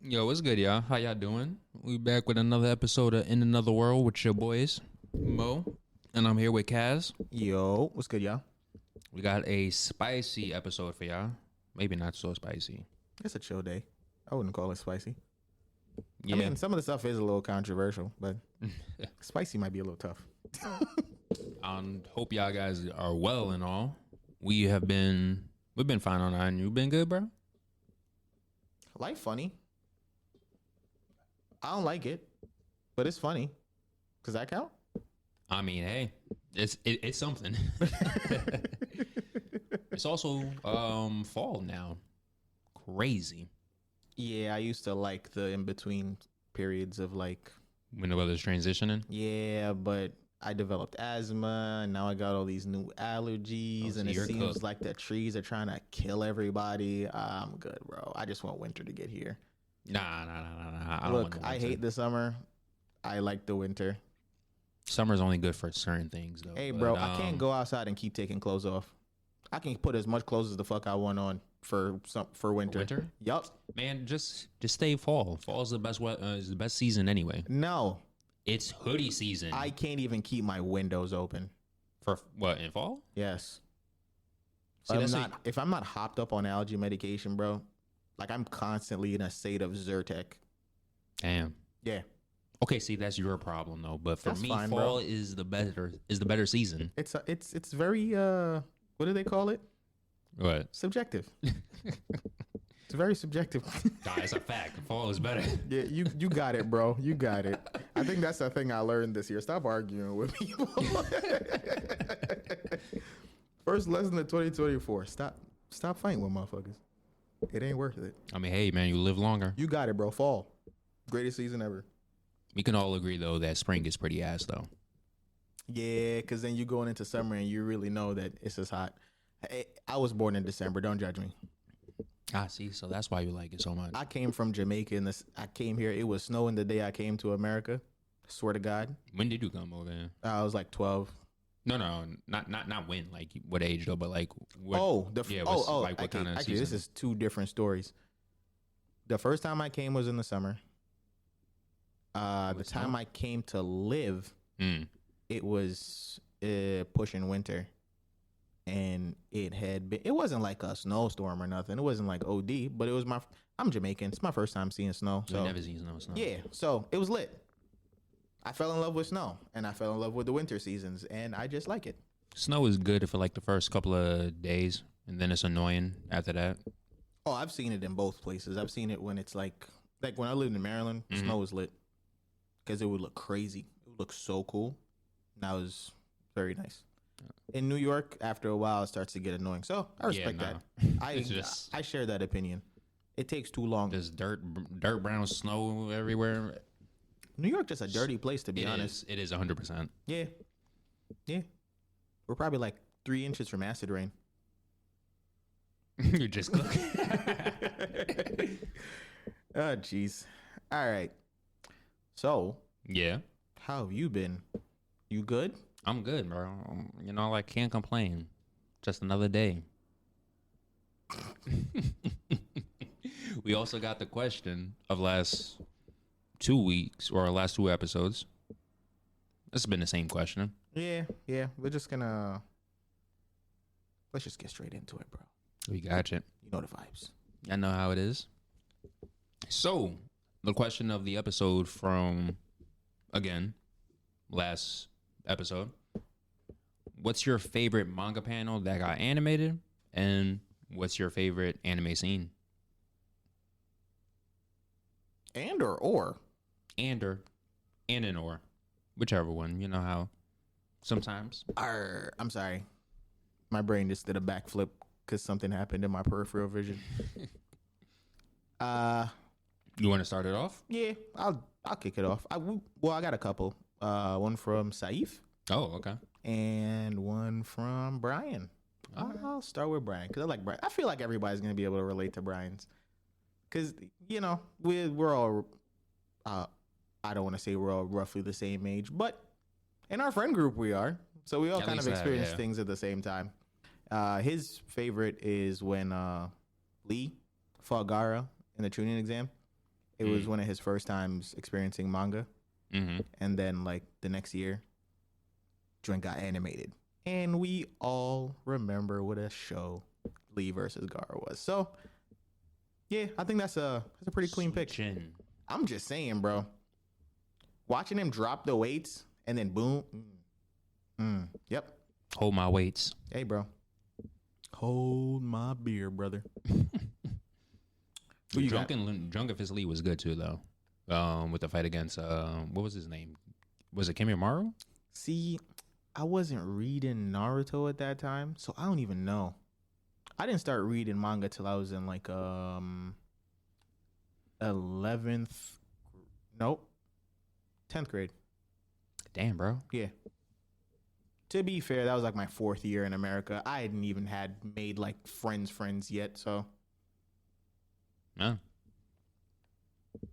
Yo, what's good, y'all? How y'all doing? We back with another episode of In Another World with your boys, Mo, and I'm here with Kaz. Yo, what's good, y'all? We got a spicy episode for y'all. Maybe not so spicy. It's a chill day. I wouldn't call it spicy. Yeah. I mean, some of the stuff is a little controversial, but spicy might be a little tough. Hope y'all guys are well and all. We've been fine on our end. You been good, bro? Life funny. I don't like it, but it's funny. Does that count? I mean, hey, it's something. It's also fall now. Crazy. Yeah, I used to like the in-between periods of like, When the weather's transitioning. yeah, but I developed asthma, and now I got all these new allergies, Oh, and so it you're seems cooked. like the trees are trying to kill everybody. I'm good, bro. I just want winter to get here. Nah. I don't Look, want no I winter. hate the summer. I like the winter. Summer's only good for certain things, though. Hey, but, bro, I can't go outside and keep taking clothes off. I can put as much clothes as the fuck I want on for winter. Winter? Yup. Man, just stay fall. Fall is the best. Is the best season anyway. No, It's hoodie season. I can't even keep my windows open. For what, in fall? Yes. See, that's If I'm not hopped up on allergy medication, bro, like I'm constantly in a state of Zyrtec. Damn. Yeah. Okay, see, that's your problem though. But for That's me, fine, fall bro. is the better season. It's very what do they call it? What? Subjective. It's very subjective. Nah, it's a fact. Fall is better. Yeah, you got it, bro. You got it. I think that's the thing I learned this year. Stop arguing with people. First lesson of 2024. Stop fighting with motherfuckers. It ain't worth it. I mean, hey, man, you live longer. You got it, bro. Fall. Greatest season ever. We can all agree though that spring is pretty ass though. Yeah, because then you going into summer and you really know that it's just hot. I was born in December. Don't judge me. Ah, see, so that's why you like it so much. I came from Jamaica and I came here. It was snowing the day I came to America. Swear to God. When did you come over here? I was like 12. No, not when. Like what age though? But like what? Like what actually, kind of actually, this season? is two different stories. The first time I came was in the summer. The Was time snow? I came to live, Mm. it was pushing winter, and it wasn't like a snowstorm or nothing. It wasn't like OD, but it was I'm Jamaican. It's my first time seeing snow. You So never seen snow. yeah, so it was lit. I fell in love with snow, and I fell in love with the winter seasons, and I just like it. Snow is good for like the first couple of days, and then it's annoying after that. Oh, I've seen it in both places. I've seen it when it's like when I lived in Maryland, Mhm. snow was lit because it would look crazy. It would look so cool. And that was very nice. In New York, after a while, it starts to get annoying. So I respect nah. that. I It's just- I share that opinion. It takes too long. There's dirt brown snow everywhere. New York just a dirty place, to be honest. It is 100%. Yeah, yeah. We're probably like 3 inches from acid rain. You just cook. Oh, jeez. All right. So, Yeah, how have you been? You good? I'm good, bro. I can't complain. Just another day. We also got the question of last 2 weeks or last 2 episodes. This has been the same question. Yeah. Let's just get straight into it, bro. We got you. You know the vibes. I know how it is. So, the question of the episode from, again, last episode. What's your favorite manga panel that got animated? And what's your favorite anime scene? And or. And an or. Whichever one. You know how sometimes. I'm sorry. My brain just did a backflip because something happened in my peripheral vision. You want to start it off? Yeah, I'll kick it off. I got a couple. One from Saif Oh, okay. and one from Brian. I'll start with Brian because I like Brian. I feel like everybody's gonna be able to relate to Brian's because we're all. I don't want to say we're all roughly the same age, but in our friend group we are. So we all At kind of least that, experience yeah. things at the same time. His favorite is when Lee fought Gara in the tuning exam, It was one of his first times experiencing manga. Mm-hmm. And then, like, the next year, joint got animated. And we all remember what a show Lee versus Gar was. So, yeah, I think that's a pretty clean pick. Chin. I'm just saying, bro. Watching him drop the weights and then boom. Yep. Hold my weights. Hey, bro. Hold my beer, brother. Who you got? Drunken Lee was good too, though. With the fight against what was his name? Was it Kimimaro? See, I wasn't reading Naruto at that time, so I don't even know. I didn't start reading manga till I was in like 11th, nope, 10th grade. Damn, bro. Yeah. To be fair, that was like my 4th year in America. I hadn't even made like friends yet, so. No.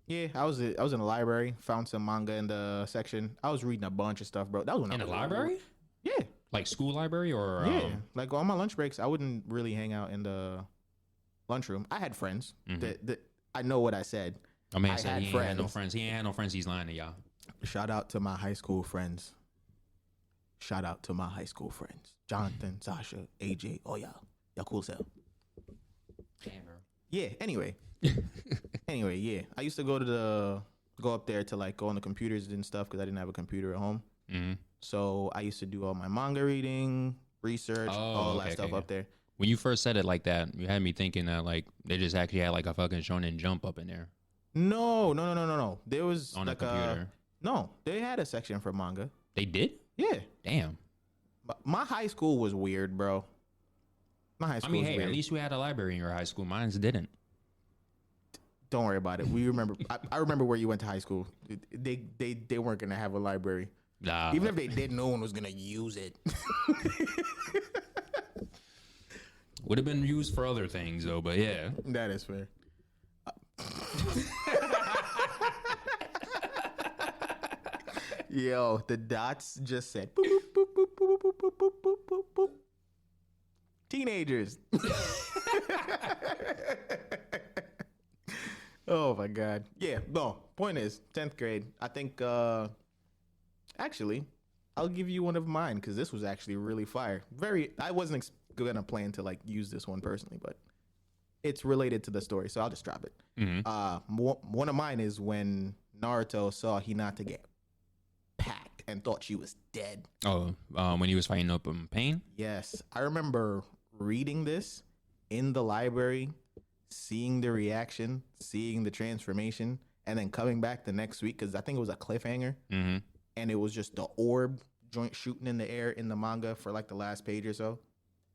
Yeah, I was in the library, found some manga in the section. I was reading a bunch of stuff, bro. That was when In I the was library? Yeah. Like school library or Yeah, like on my lunch breaks, I wouldn't really hang out in the lunchroom. I had friends that I know what I said. I mean, I said had he ain't had no friends. He ain't had no friends. He's lying to y'all. Shout out to my high school friends. Shout out to my high school friends. Jonathan, Sasha, AJ. Oh, y'all cool as hell. Damn, bro. Yeah, anyway, yeah. I used to go up there to like go on the computers and stuff because I didn't have a computer at home. Mm-hmm. So I used to do all my manga reading, research, all that stuff up there. When you first said it like that, you had me thinking that like they just actually had like a fucking Shonen Jump up in there. No. There was On like the computer. No, they had a section for manga. They did? Yeah. Damn. But my high school was weird, bro. My high school was weird. At least you had a library in your high school. Mine's didn't. Don't worry about it. We remember. I remember where you went to high school. They weren't gonna have a library. Nah. Even if they did, no one was gonna use it. Would have been used for other things though, but yeah. That is fair. Yo, the dots just said boop, boop, boop, boop, boop, boop, boop, boop, boop, boop. Teenagers. Oh my God. Yeah, no, point is 10th grade. I think actually I'll give you one of mine because this was actually really fire. I wasn't gonna plan to like use this one personally, but it's related to the story, so I'll just drop it. Mm-hmm. One of mine is when Naruto saw Hinata get packed and thought she was dead. Oh, when he was fighting up Pain? Yes, I remember reading this in the library, seeing the reaction, seeing the transformation, and then coming back the next week because I think it was a cliffhanger, and it was just the orb joint shooting in the air in the manga for like the last page or so,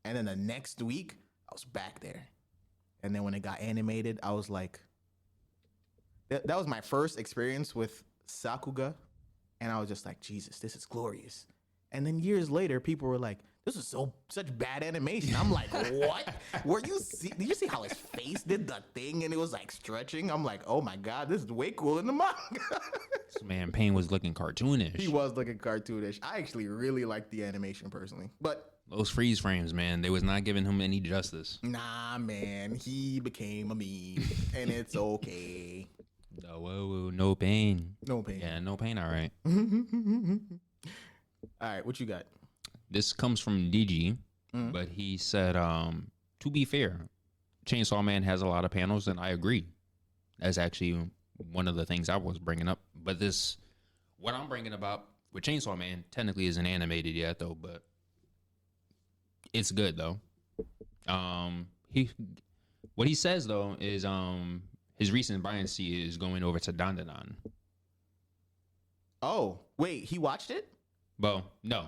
and then the next week I was back there, and then when it got animated, I was like, that was my first experience with Sakuga, and I was just like, Jesus, this is glorious. And then years later, people were like, this is such bad animation. I'm like, what? Did you see how his face did the thing and it was like stretching? I'm like, oh my God, this is way cooler than the manga. Man, Pain was looking cartoonish. He was looking cartoonish. I actually really liked the animation personally. But those freeze frames, man, they was not giving him any justice. Nah, man, he became a meme and it's okay. Whoa, no pain. No pain. Yeah, no pain, all right. All right, what you got? This comes from DG, but he said, to be fair, Chainsaw Man has a lot of panels, and I agree. That's actually one of the things I was bringing up. But what I'm bringing about with Chainsaw Man technically isn't animated yet, though, but it's good, though. What he says, though, is his recent buoyancy is going over to Dandadan. Oh, wait, he watched it? Well, no.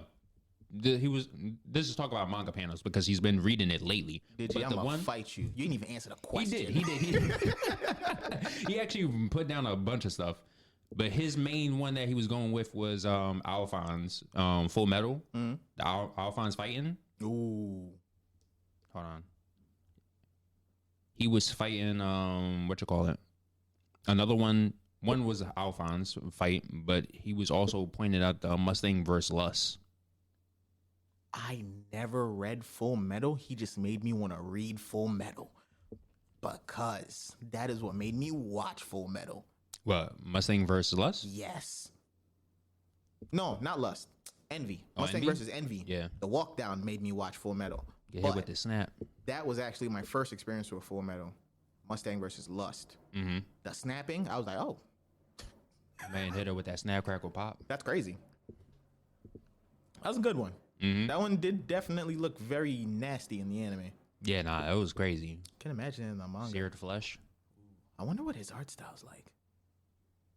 This is talk about manga panels because he's been reading it lately. Did you? I'm gonna fight you. You didn't even answer the question. He did. He actually put down a bunch of stuff, but his main one that he was going with was Alphonse, Full Metal. Alphonse fighting. Ooh, hold on. He was fighting another one. One was Alphonse fight, but he was also pointing out the Mustang versus Lust. I never read Full Metal. He just made me want to read Full Metal. because that is what made me watch Full Metal. What, Mustang versus Lust? Yes. No, not Lust. Envy. Oh, Mustang Envy? versus Envy. Yeah. The walk down made me watch Full Metal. Get But hit with the snap. that was actually my first experience with Full Metal. Mustang versus Lust. Mm-hmm. The snapping, I was like, oh, Man hit her with that snap, crackle, pop. that's crazy. That was a good one. Mm-hmm. That one did definitely look very nasty in the anime. Yeah, nah, it was crazy. Can imagine it in the manga. Seared flesh. I wonder what his art style's like.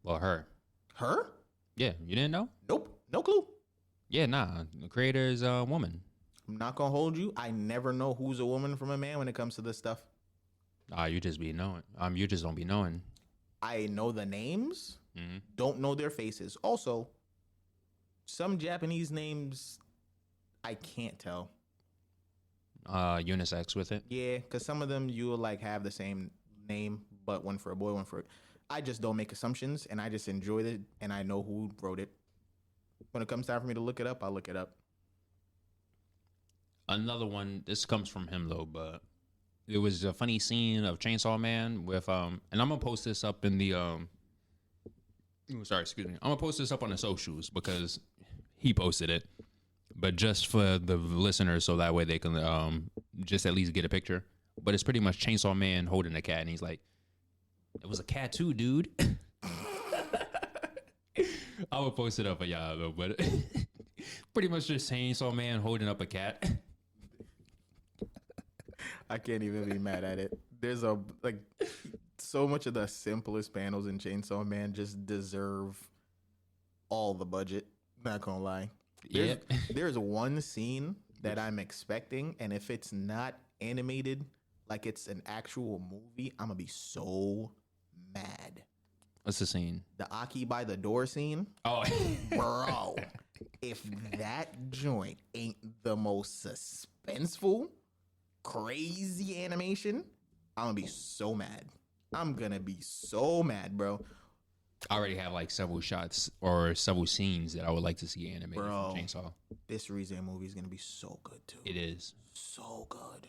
Well, her. Her? Yeah, you didn't know? Nope. No clue. Yeah, nah. The creator is a woman. I'm not gonna hold you. I never know who's a woman from a man when it comes to this stuff. You just be knowing. You just don't be knowing. I know the names, Mm-hmm. don't know their faces. Also, some Japanese names I can't tell. Unisex with it. Yeah, because some of them you will like have the same name, but one for a boy, one for. I just don't make assumptions, and I just enjoyed it, and I know who wrote it. When it comes time for me to look it up, I'll look it up. Another one. This comes from him though, but it was a funny scene of Chainsaw Man with and I'm gonna post this up in the sorry, excuse me. I'm gonna post this up on the socials because he posted it, but just for the listeners, so that way they can just at least get a picture. But it's pretty much Chainsaw Man holding a cat, and he's like, "It was a cat too, dude." I would post it up for y'all though, but pretty much just Chainsaw Man holding up a cat. I can't even be mad at it. There's so much of the simplest panels in Chainsaw Man just deserve all the budget. Not gonna lie. There's one scene that I'm expecting, and if it's not animated like it's an actual movie, I'm gonna be so mad. What's the scene? The Aki by the door scene. Oh, Bro, if that joint ain't the most suspenseful, crazy animation, I'm gonna be so mad. I'm gonna be so mad, bro. I already have like several shots or several scenes that I would like to see animated Bro, from Chainsaw. This Reason movie is gonna be so good too. It is. So good.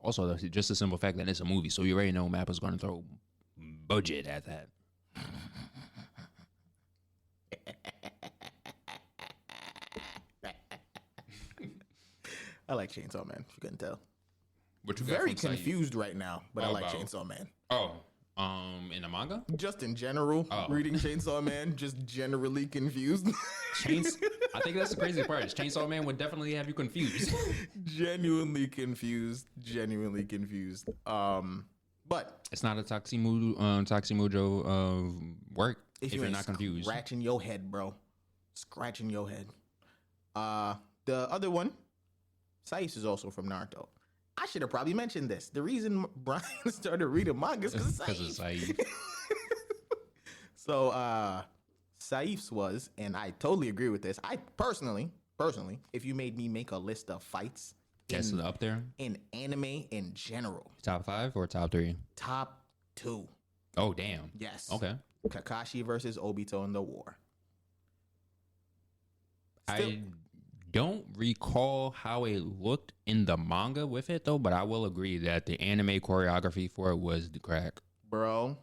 Also, just the simple fact that it's a movie, so you already know Mappa's going to throw budget at that. I like Chainsaw Man, if you couldn't tell. What you got Very from Saeed? confused right now, but I like About- Chainsaw Man. Oh, in the manga? Just in general, reading Chainsaw Man, just generally confused. I think that's the crazy part. Is Chainsaw Man would definitely have you confused. Genuinely confused. But It's not a Taximujo work if you're ain't not confused. scratching your head, bro. Scratching your head. The other one, Sais is also from Naruto. I should have probably mentioned this. The reason Brian started reading manga is because Because of Saeed. So, Saif's was, and I totally agree with this. I personally, if you made me make a list of fights That's up there. in anime in general, Top 5 or top 3? top 2. Oh, damn. Yes. Okay. Kakashi versus Obito in the war. I don't recall how it looked in the manga with it though, but I will agree that the anime choreography for it was the crack. Bro,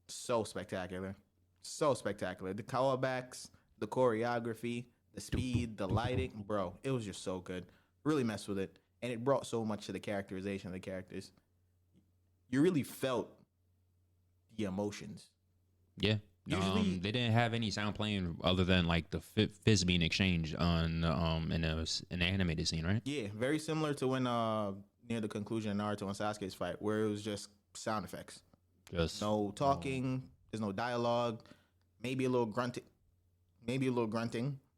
so spectacular. So spectacular. The callbacks, the choreography, the speed, the lighting, bro, it was just so good. Really messed with it. And it brought so much to the characterization of the characters. You really felt the emotions. Yeah. Usually- They didn't have any sound playing other than like the fizz being exchanged on in the animated scene, right? Yeah, very similar to when near the conclusion of Naruto and Sasuke's fight, where it was just sound effects. Just No talking, there's no dialogue, maybe a little grunting,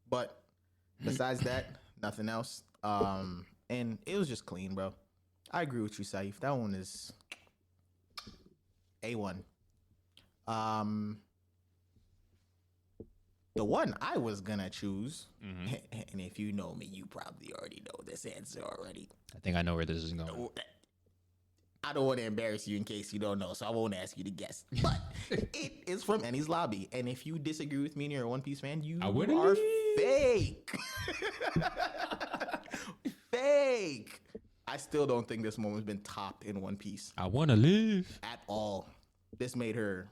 but besides that, nothing else. And it was just clean, bro. I agree with you, Saif. That one is A1. The one I was gonna choose, and if you know me, you probably already know this answer already. I think I know where this is going. I don't want to embarrass you in case you don't know, so I won't ask you to guess. But it is from Enies Lobby, and if you disagree with me and you're a One Piece fan, you are fake. Fake. I still don't think this woman's been topped in One Piece I want to live. at all. This made her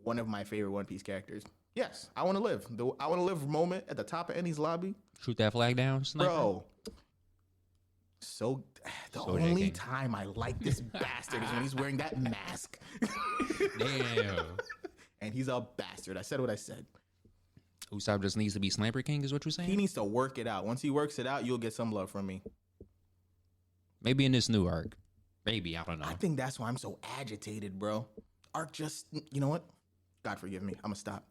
one of my favorite One Piece characters. Yes, I want to live. The I want to live moment at the top of Ennie's lobby. Shoot that flag down, sniper. Bro. So the So only decking. time I like this bastard is when he's wearing that mask. Damn. And he's a bastard. I said what I said. Usopp just needs to be Sniper King, is what you're saying? He needs to work it out. Once he works it out, you'll get some love from me. Maybe in this new arc. Maybe, I don't know. I think that's why I'm so agitated, bro. Arc just, you know what? God forgive me. I'm gonna stop.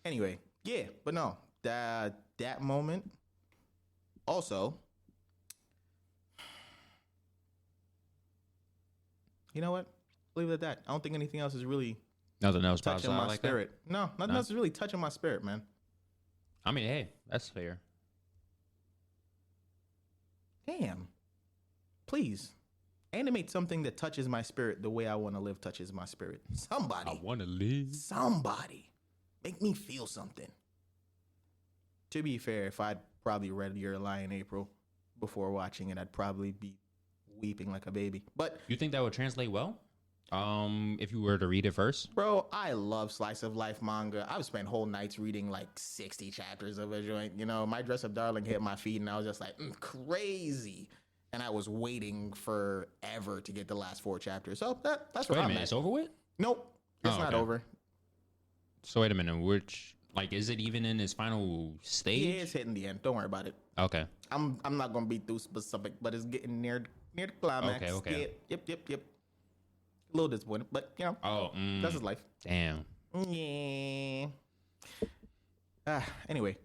Anyway, yeah, but no, that moment. Also, you know what? Leave it at that. I don't think anything else is really Nothing else pops touching out my like spirit. No, nothing No? else is really touching my spirit, man. that? I mean, hey, that's fair. Damn. Please. Animate something that touches my spirit the way I want to live touches my spirit. Somebody. want to live. Somebody. Make me feel something. To be fair, if I'd probably read Your Lie in April before watching it, I'd probably be weeping like a baby. But, You think that would translate well? If you were to read it first? bro, I love slice of life manga. I've spent whole nights reading like 60 chapters of a joint. You know, My Dress Up Darling hit my feed and I was just like, crazy. And I was waiting forever to get the last 4 chapters. So that's Wait what a I'm minute, at. it's over with? Nope. It's Oh, not okay. over. So wait a minute, is it even in its final stage? Yeah, it's hitting the end. Don't worry about it. Okay. I'm not gonna be too specific, but it's getting near the climax. Okay. Yep. A little disappointed, but you know, Oh, that's his life. damn. Yeah. Anyway,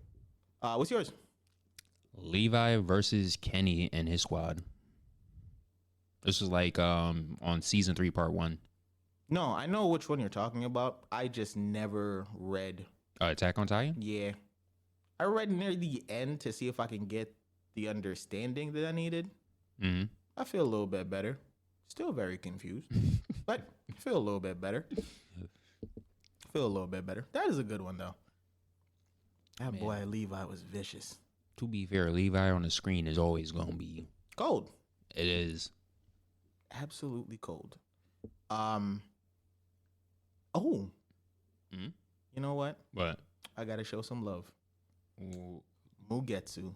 what's yours? Levi versus Kenny and his squad. This is like on season 3, part 1. No, I know which one you're talking about. I just never read. Attack on Titan? Yeah, I read near the end to see if I can get the understanding that I needed. Mm-hmm. I feel a little bit better. Still very confused, but I feel a little bit better. That is a good one, though. That Man. boy Levi was vicious. To be fair, Levi on the screen is always going to be. Cold. It is. Absolutely cold. Mhm. You know what? What? I got to show some love. Mugetsu.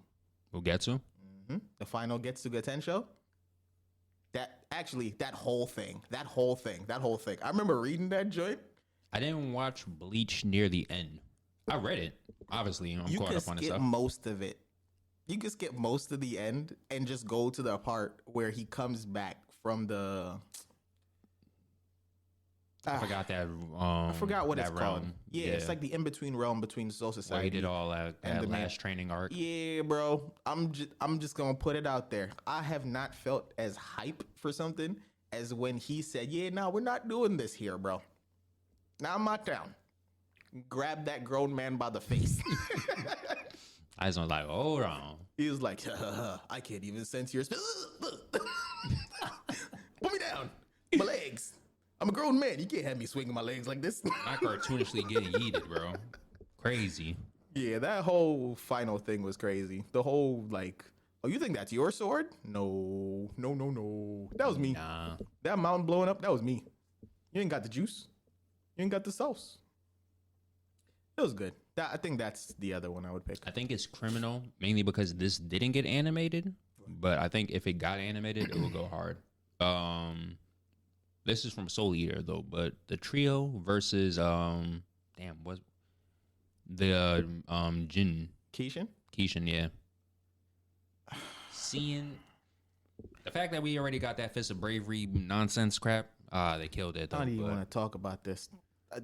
Ugetsu? The final Getsu Gaten show. That whole thing. I remember reading that joint. I didn't watch Bleach near the end. I read it. Obviously, I'm You caught can up on the skip stuff. most of it. You can skip most of the end and just go to the part where he comes back from the. I forgot that. I forgot what that it's called. realm. Yeah, it's like the in between realm between Soul where he Society. did all that and the man. last training arc. Yeah, bro. I'm just gonna put it out there. I have not felt as hype for something as when he said, "Yeah, no, we're not doing this here, bro. Now I'm not down." Grab that grown man by the face. I was like, hold on. He was like, "I can't even sense your spirit. Put me down. My legs. I'm a grown man. You can't have me swinging my legs like this." I cartoonishly getting yeeted, bro. Crazy. Yeah, that whole final thing was crazy. The whole like, oh, you think that's your sword? No. That was me. Nah. That mountain blowing up, that was me. You ain't got the juice. You ain't got the sauce. It was good. I think that's the other one I would pick. I think it's criminal, mainly because this didn't get animated. But I think if it got animated, it would go hard. This is from Soul Eater though, but the trio versus what's the Jin Keishan? Keishan, yeah. Seeing the fact that we already got that Fist of Bravery nonsense crap, they killed it though. I don't even but- want to talk about this.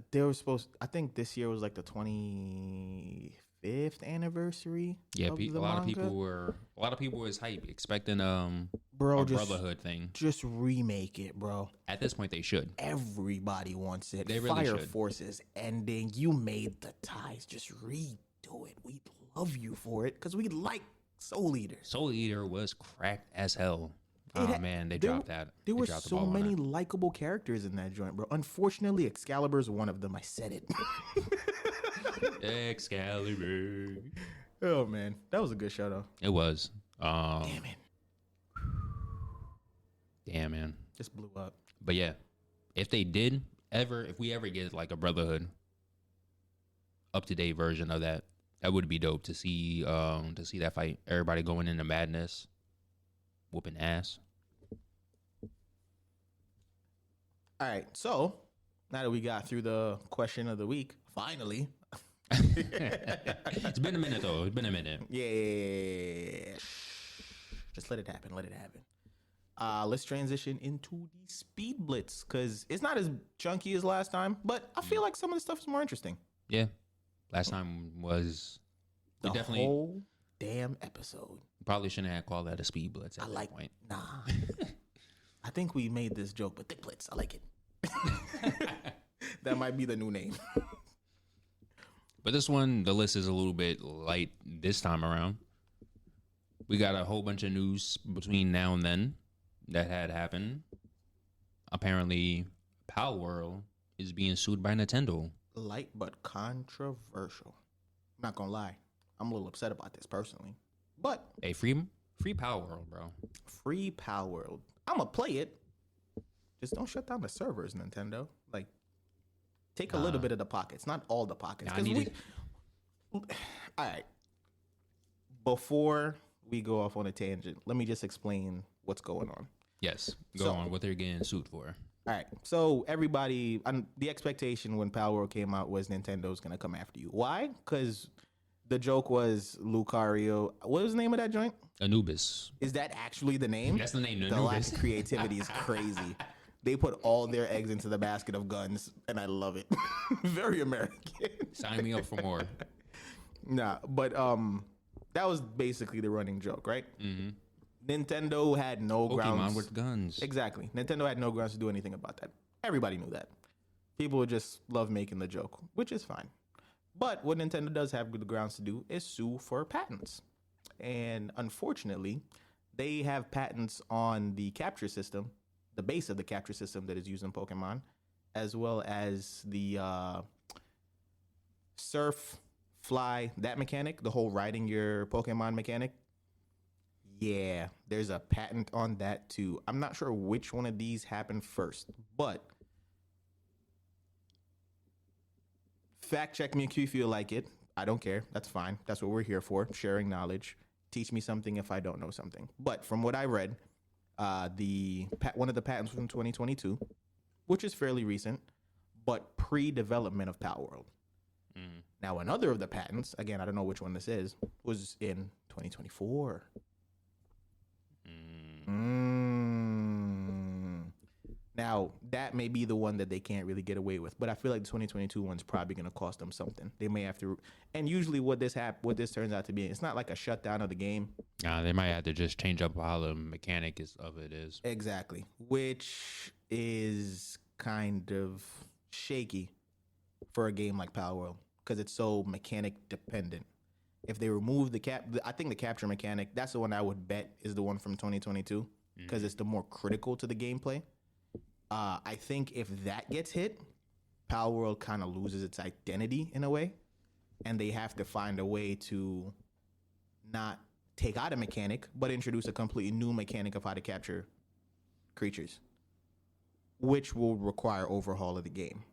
They were supposed. I think this year was like the 25th anniversary. Yeah, of a the lot of manga. people was hype, expecting Bro, a just brotherhood thing. just remake it, bro. At this point, they should. Everybody wants it. They really Fire should. Force is ending. You made the ties. Just redo it. We'd love you for it because we like Soul Eater. Soul Eater was cracked as hell. It Oh had- man, they there- dropped that. There They were dropped the so ball on many that. likable characters in that joint, bro. Unfortunately, Excalibur's one of them. I said it. Excalibur. Oh man, that was a good show though. It was. Damn it. Damn, man. Just blew up. But yeah, if we ever get like a Brotherhood up to date version of that, that would be dope to see that fight. Everybody going into madness, whooping ass. All right, so now that we got through the question of the week, finally. It's been a minute though. It's been a minute. Yeah. Just let it happen. Let it happen. Let's transition into the speed blitz because it's not as chunky as last time, but I feel like some of the stuff is more interesting. Yeah. Last time was The definitely whole damn episode. probably shouldn't have called that a speed blitz at I that like point. Nah. I think we made this joke, but thick blitz. I like it. That might be the new name. But this one, the list is a little bit light this time around. We got a whole bunch of news between now and then that had happened. Apparently, Palworld is being sued by Nintendo. Light but controversial. I'm not gonna lie. I'm a little upset about this personally. But Hey, free Palworld, bro. free Palworld. I'm gonna play it. Just don't shut down the servers, Nintendo. Like, take a little bit of the pockets, not all the pockets. I need All right. Before we go off on a tangent, let me just explain what's going on. Yes, go on. What they're getting sued for. All right. So everybody, the expectation when Palworld came out was Nintendo's gonna come after you. Why? Because the joke was Lucario. What was the name of that joint? Anubis. Is that actually the name? That's the name. The Anubis. lack of creativity is crazy. They put all their eggs into the basket of guns, and I love it. Very American. Sign me up for more. Nah, but that was basically the running joke, right? Mm-hmm. Nintendo had no Pokemon grounds. with guns. Exactly. Nintendo had no grounds to do anything about that. Everybody knew that. People would just love making the joke, which is fine. But what Nintendo does have the grounds to do is sue for patents. And unfortunately, they have patents on the capture system, the base of the capture system that is used in Pokemon, as well as the surf, fly, that mechanic, the whole riding your Pokemon mechanic. Yeah, there's a patent on that too. I'm not sure which one of these happened first, but fact check me if you feel like it. I don't care. That's fine. That's what we're here for, sharing knowledge. Teach me something if I don't know something. But from what I read, one of the patents was from 2022, which is fairly recent, but pre-development of Palworld. Mm. Now, another of the patents, again, I don't know which one this is, was in 2024. Now, that may be the one that they can't really get away with, but I feel like the 2022 one's probably going to cost them something. They may have to, and usually what this turns out to be, it's not like a shutdown of the game. They might have to just change up how the mechanic of it is. Exactly, which is kind of shaky for a game like Palworld because it's so mechanic dependent. If they remove I think the capture mechanic, that's the one I would bet is the one from 2022 because it's the more critical to the gameplay. I think if that gets hit, Palworld kind of loses its identity in a way, and they have to find a way to not take out a mechanic, but introduce a completely new mechanic of how to capture creatures, which will require overhaul of the game,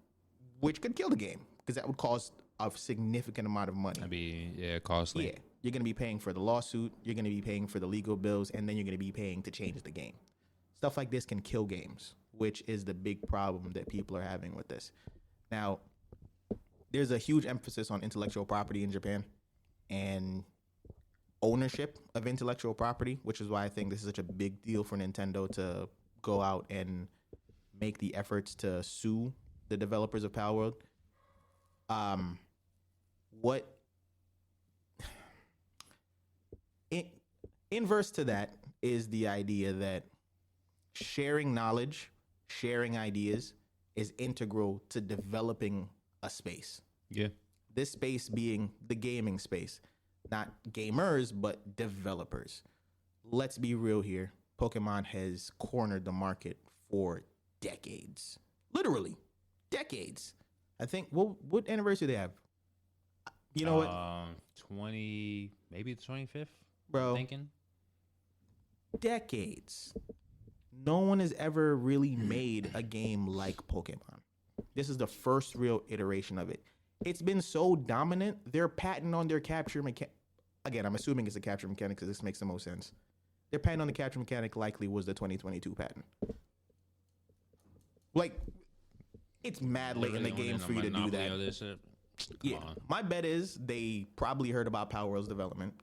which could kill the game because that would cost a significant amount of money. That'd be costly. Yeah, you're going to be paying for the lawsuit, you're going to be paying for the legal bills, and then you're going to be paying to change the game. Stuff like this can kill games, which is the big problem that people are having with this. Now, there's a huge emphasis on intellectual property in Japan and ownership of intellectual property, which is why I think this is such a big deal for Nintendo to go out and make the efforts to sue the developers of Palworld. Inverse to that is the idea that sharing knowledge, sharing ideas is integral to developing a space. Yeah. This space being the gaming space, not gamers, but developers. Let's be real here. Pokemon has cornered the market for decades. Literally, decades. I think, what anniversary do they have? You know what? 20, maybe the 25th? Bro. I'm thinking. Decades. no one has ever really made a game like Pokemon. This is the first real iteration of it. It's been so dominant. Their patent on their capture mechanic. Again, I'm assuming it's a capture mechanic because this makes the most sense. Their patent on the capture mechanic likely was the 2022 patent. Like, it's mad late in the game for you to do that. Yeah, my bet is they probably heard about Palworld's development,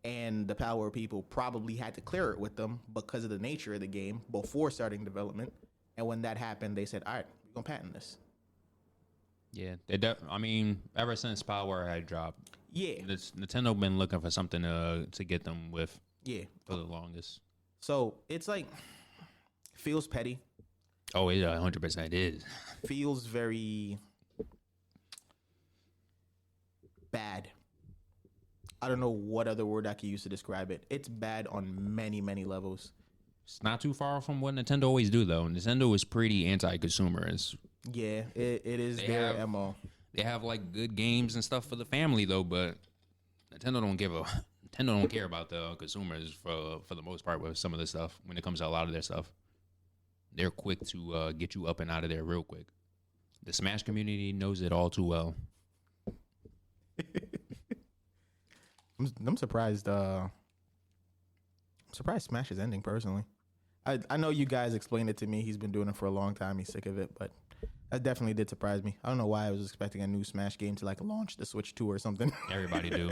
and the Palworld people probably had to clear it with them because of the nature of the game before starting development. And when that happened, they said, "All right, we're gonna patent this." Yeah, I mean, ever since Power had dropped, yeah, Nintendo been looking for something to get them with. Yeah, for the longest. So it's like feels petty. Oh, it 100% is. Feels very bad. I don't know what other word I could use to describe it. It's bad on many, many levels. It's not too far from what Nintendo always do, though. Nintendo is pretty anti-consumer. Yeah, it is their MO. They have like good games and stuff for the family, though, but Nintendo don't care about the consumers for the most part with some of this stuff. When it comes to a lot of their stuff, they're quick to get you up and out of there real quick. The Smash community knows it all too well. I'm surprised. I'm surprised Smash is ending. Personally, I know you guys explained it to me. He's been doing it for a long time. He's sick of it, but that definitely did surprise me. I don't know why I was expecting a new Smash game to like launch the Switch 2 or something. Everybody do.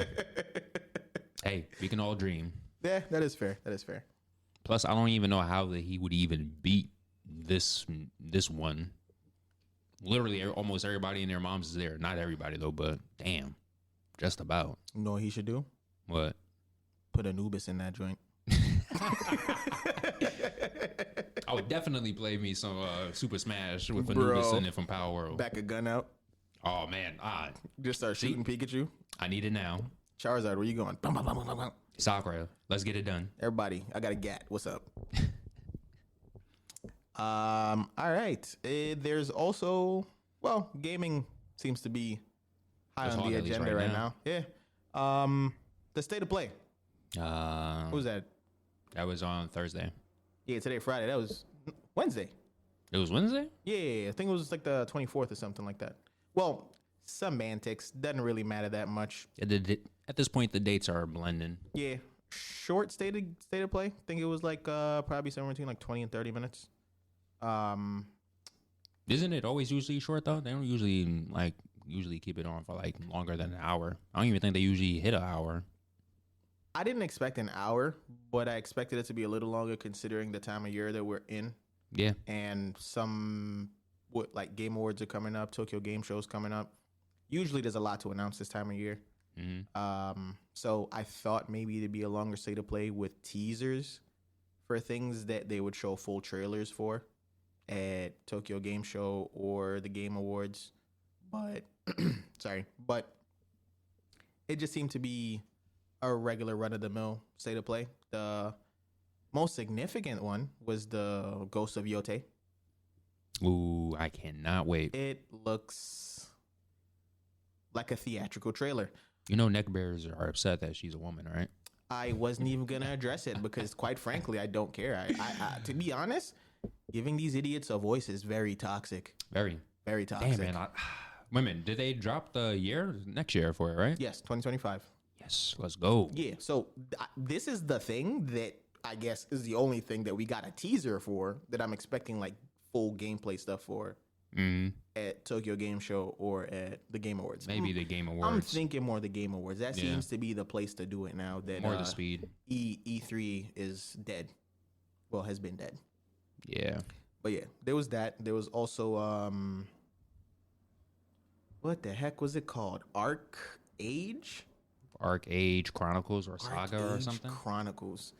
Hey, we can all dream. Yeah, that is fair. That is fair. Plus, I don't even know how that he would even beat this one. Literally, almost everybody and their moms is there. Not everybody though, but damn, just about. You know what he should do? What? Put Anubis in that joint. I would definitely play me some Super Smash with Anubis in it from Palworld. Back a gun out. Oh man, just start shooting Pikachu. I need it now. Charizard, where you going? Bum, bum, bum, bum, bum. Sakura, let's get it done. Everybody, I got a gat. What's up? All right. There's also, well, gaming seems to be high on the agenda right now. Yeah. The state of play. What was that? That was on Thursday. Yeah, today Friday. That was Wednesday. It was Wednesday? Yeah, I think it was like the 24th or something like that. Well, semantics. Doesn't really matter that much. At this point, the dates are blending. Yeah. Short state of play. I think it was like probably somewhere between like 20 and 30 minutes. Isn't it always usually short though? They don't usually keep it on for like longer than an hour. I don't even think they usually hit an hour. I didn't expect an hour, but I expected it to be a little longer considering the time of year that we're in. Yeah. And like Game Awards are coming up, Tokyo Game Show's coming up. Usually there's a lot to announce this time of year. Mm-hmm. So I thought maybe it'd be a longer state of play with teasers for things that they would show full trailers for at Tokyo Game Show or the Game Awards. But but it just seemed to be a regular run-of-the-mill state of play. The most significant one was the Ghost of Yote. Ooh, I cannot wait. It looks like a theatrical trailer. You know, neck bearers are upset that she's a woman, right? I wasn't even going to address it because, quite frankly, I don't care. I to be honest, giving these idiots a voice is very toxic. Very. Very toxic. Damn, man. Women, did they drop the next year for it, right? Yes, 2025. Yes, let's go. Yeah, so this is the thing that I guess is the only thing that we got a teaser for that I'm expecting like full gameplay stuff for at Tokyo Game Show or at the Game Awards. Maybe the Game Awards. I'm thinking more the Game Awards. That seems to be the place to do it now. That more the speed. E3 is dead. Well, has been dead. Yeah. But yeah, there was that. There was also what the heck was it called? Age Chronicles or Saga or something? Chronicles.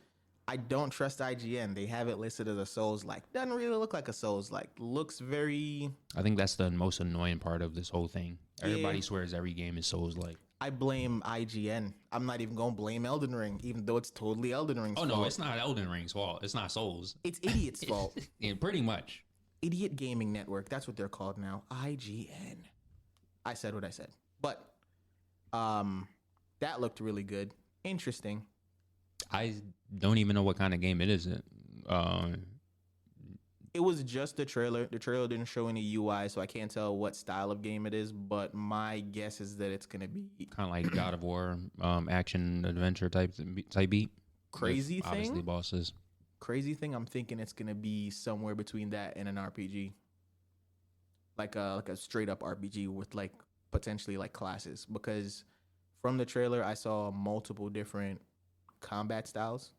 I don't trust IGN. They have it listed as a Souls-like. Doesn't really look like a Souls-like. Looks very... I think that's the most annoying part of this whole thing. Everybody swears every game is Souls-like. I blame IGN. I'm not even going to blame Elden Ring, even though it's totally Elden Ring's fault. Oh, no, it's not Elden Ring's fault. It's not Souls. It's idiots' fault. Yeah, pretty much. Idiot Gaming Network. That's what they're called now. IGN. I said what I said. But that looked really good. Interesting. I don't even know what kind of game it is. It was just the trailer. The trailer didn't show any UI, so I can't tell what style of game it is. But my guess is that it's gonna be Kind of like God of War, action adventure type beat. crazy With obviously thing. bosses. Crazy thing. I'm thinking it's gonna be somewhere between that and an RPG, like a straight up RPG with like potentially like classes. Because from the trailer, I saw multiple different combat styles,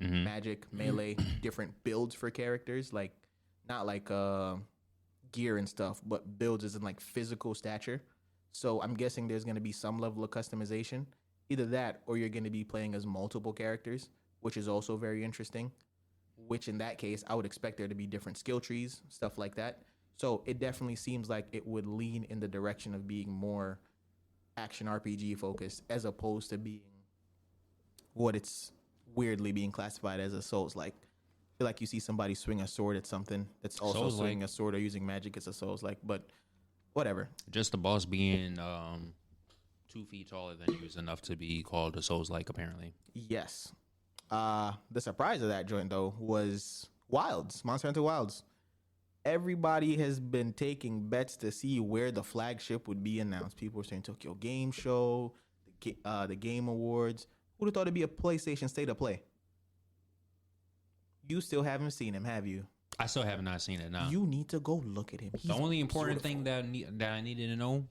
Mm-hmm. magic, melee, different builds for characters, like not like gear and stuff, but builds as in like physical stature. So I'm guessing there's going to be some level of customization. Either that or you're going to be playing as multiple characters, which is also very interesting. Which in that case, I would expect there to be different skill trees, stuff like that. So it definitely seems like it would lean in the direction of being more action RPG focused as opposed to being what it's weirdly being classified as a Souls like. I feel like you see somebody swing a sword at something that's also Souls-like. swinging a sword or using magic, it's a Souls like, but whatever. Just the boss being 2 feet taller than you is enough to be called a Souls-like, apparently. Yes. The surprise of that joint though was Wilds, Monster Hunter Wilds. Everybody has been taking bets to see where the flagship would be announced. People were saying Tokyo Game Show, the Game Awards. Who'd have thought it'd be a PlayStation State of Play? You still haven't seen him, have you? I still have not seen it now. You need to go look at him. The only important thing that I needed to know,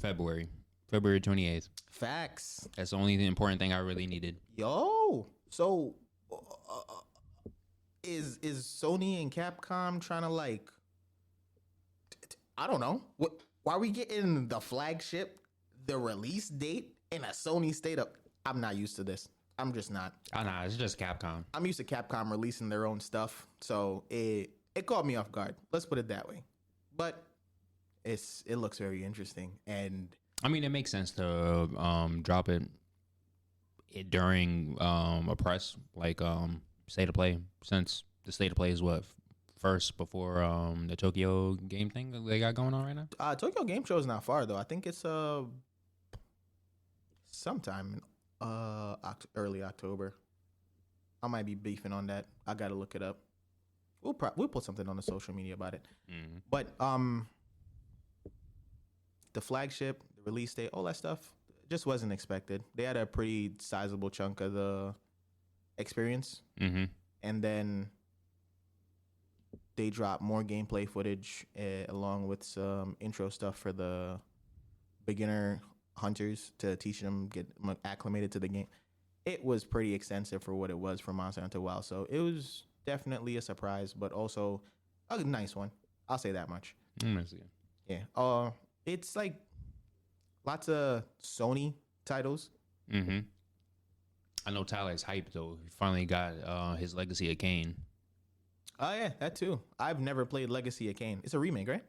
February 28th. Facts. That's the only important thing I really needed. Yo, so is Sony and Capcom trying to like? I don't know. Why are we getting the flagship, the release date, and a Sony state of? I'm not used to this. I'm just not. Oh, nah, it's just Capcom. I'm used to Capcom releasing their own stuff, so it caught me off guard. Let's put it that way. But it looks very interesting, and I mean, it makes sense to drop it during a press like state of play, since the state of play is what first before the Tokyo game thing that they got going on right now. Tokyo Game Show is not far though. I think it's sometime in early October. I might be beefing on that. I gotta look it up. We'll put something on the social media about it. Mm-hmm. But the flagship, the release date, all that stuff just wasn't expected. They had a pretty sizable chunk of the experience, and then they dropped more gameplay footage along with some intro stuff for the beginner hunters to teach them, get acclimated to the game. It was pretty extensive for what it was for Monster Hunter Wild, so it was definitely a surprise, but also a nice one. I'll say that much. Yeah. It's like lots of Sony titles. I know Tyler's hyped though. He finally got his Legacy of Kain. Oh yeah, that too. I've never played Legacy of Kain. It's a remake, right?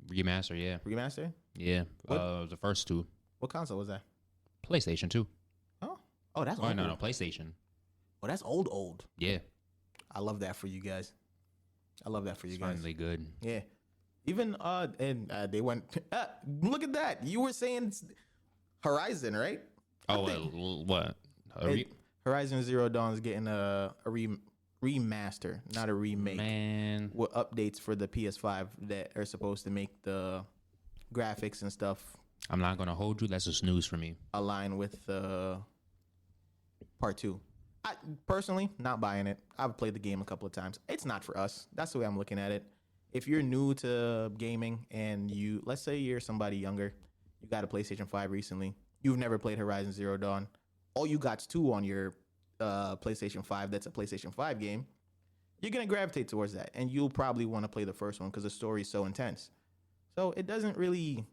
Remaster, yeah. Remaster? Yeah. The first 2. What console was that? PlayStation 2. Oh, that's Oh, old. no, PlayStation. Oh, that's old. Yeah. I love that for you guys. It's finally good. Yeah. Even they went. Look at that. You were saying Horizon, right? What? Horizon Zero Dawn is getting a remaster, not a remake. Man, with updates for the PS5 that are supposed to make the graphics and stuff I'm not gonna hold you. That's a snooze for me. align with part 2. I personally not buying it. I've played the game a couple of times. It's not for us. That's the way I'm looking at it. If you're new to gaming and let's say you're somebody younger, you got a PlayStation 5 recently, you've never played Horizon Zero Dawn, all you got's 2 on your PlayStation 5, that's a PlayStation 5 game, you're going to gravitate towards that. And you'll probably want to play the first one because the story is so intense. So it doesn't really,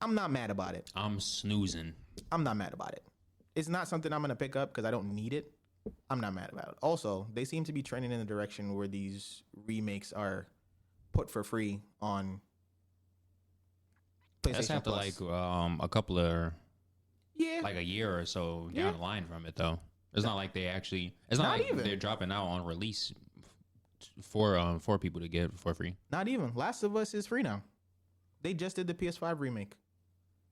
I'm not mad about it. I'm snoozing. I'm not mad about it. It's not something I'm going to pick up because I don't need it. I'm not mad about it. Also, they seem to be trending in the direction where these remakes are put for free on PlayStation That's after Plus. like a couple of like a year or so down Yeah. the line from it though. It's not like they actually. It's not Not like even. they're dropping out on release for people to get for free. Not even. Last of Us is free now. They just did the PS5 remake.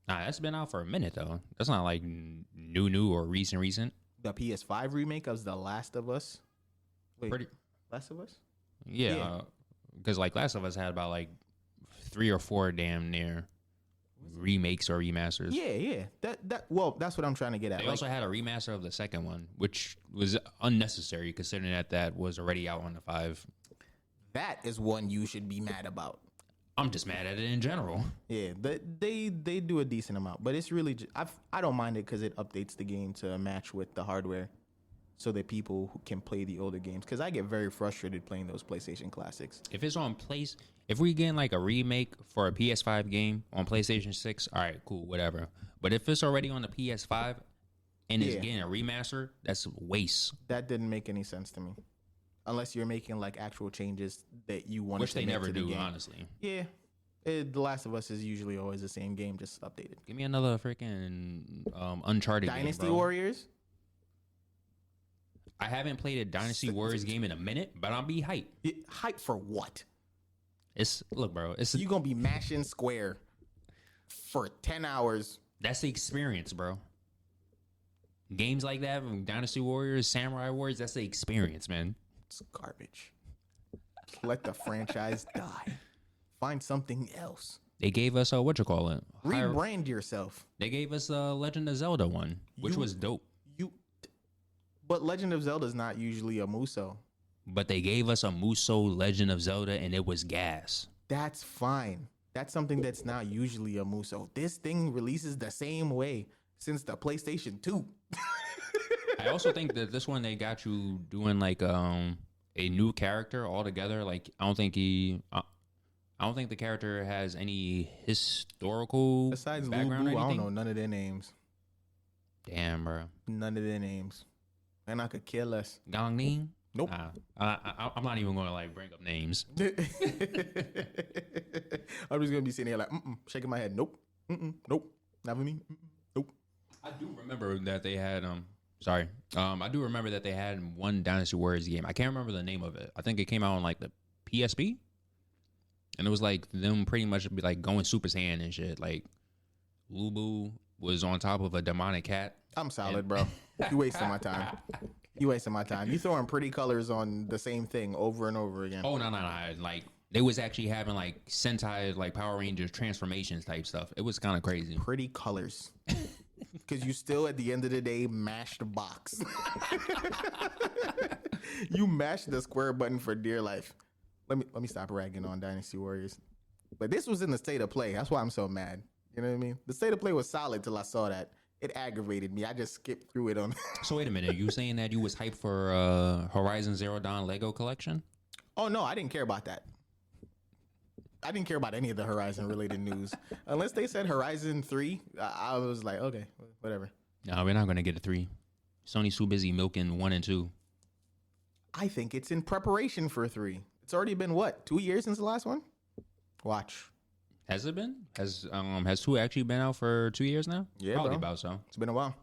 Nah, that's been out for a minute though. That's not like new or recent. The PS5 remake of The Last of Us. Wait, Pretty. Last of Us? Yeah. Yeah. because like Last of Us had about like 3 or 4 damn near remakes or remasters. Yeah. Well, that's what I'm trying to get at. They also had a remaster of the second one, which was unnecessary considering that was already out on the 5. That is one you should be mad about. I'm just mad at it in general. Yeah, they do a decent amount, but it's really I don't mind it because it updates the game to match with the hardware, so that people who can play the older games. Because I get very frustrated playing those PlayStation classics. If it's on if we getting like a remake for a PS5 game on PlayStation 6, all right, cool, whatever. But if it's already on the PS5 and it's getting a remaster, that's a waste. That didn't make any sense to me. Unless you're making like actual changes that you want, which to they make never to the do, game. honestly. Yeah, The Last of Us is usually always the same game, just updated. Give me another freaking Uncharted Dynasty game, bro. Warriors. I haven't played a Dynasty Warriors game in a minute, but I'll be hyped. Hype for what? Look, bro. You gonna be mashing square for 10 hours. That's the experience, bro. Games like that, Dynasty Warriors, Samurai Warriors, that's the experience, man. It's garbage. Let the franchise die. Find something else. They gave us rebrand yourself. They gave us a Legend of Zelda one, which was dope. But Legend of Zelda is not usually a Muso. But they gave us a Muso Legend of Zelda, and it was gas. That's fine. That's something that's not usually a Muso. This thing releases the same way since the PlayStation 2. I also think that this one they got you doing like a new character altogether. Like I don't think the character has any historical besides background. Lubu, I don't know none of their names. Damn, bro. None of their names. And I could care less. Gong Ning? Nope. I'm not even going to like bring up names. I'm just gonna be sitting here like, shaking my head. Nope. Nope. Not for me. Nope. I do remember that they had I do remember that they had one Dynasty Warriors game. I can't remember the name of it. I think it came out on like the PSP, and it was like them pretty much be like going Super Saiyan and shit. Like Lubu was on top of a demonic cat. I'm solid, bro. You wasting my time. You throwing pretty colors on the same thing over and over again. Oh no. Like they was actually having like Sentai, like Power Rangers transformations type stuff. It was kind of crazy. Pretty colors. Because you still, at the end of the day, mashed the box. You mashed the square button for dear life. Let me stop ragging on Dynasty Warriors. But this was in the state of play. That's why I'm so mad. You know what I mean? The state of play was solid till I saw that. It aggravated me. I just skipped through it on. So wait a minute. You saying that you was hyped for Horizon Zero Dawn Lego collection? Oh no, I didn't care about that. I didn't care about any of the Horizon related news. Unless they said Horizon 3, I was like, okay, whatever. No, we're not going to get a 3. Sony's too busy milking 1 and 2. I think it's in preparation for 3. It's already been, 2 years since the last one? Watch. Has it been? Has 2 actually been out for 2 years now? Yeah, probably bro. About so. It's been a while.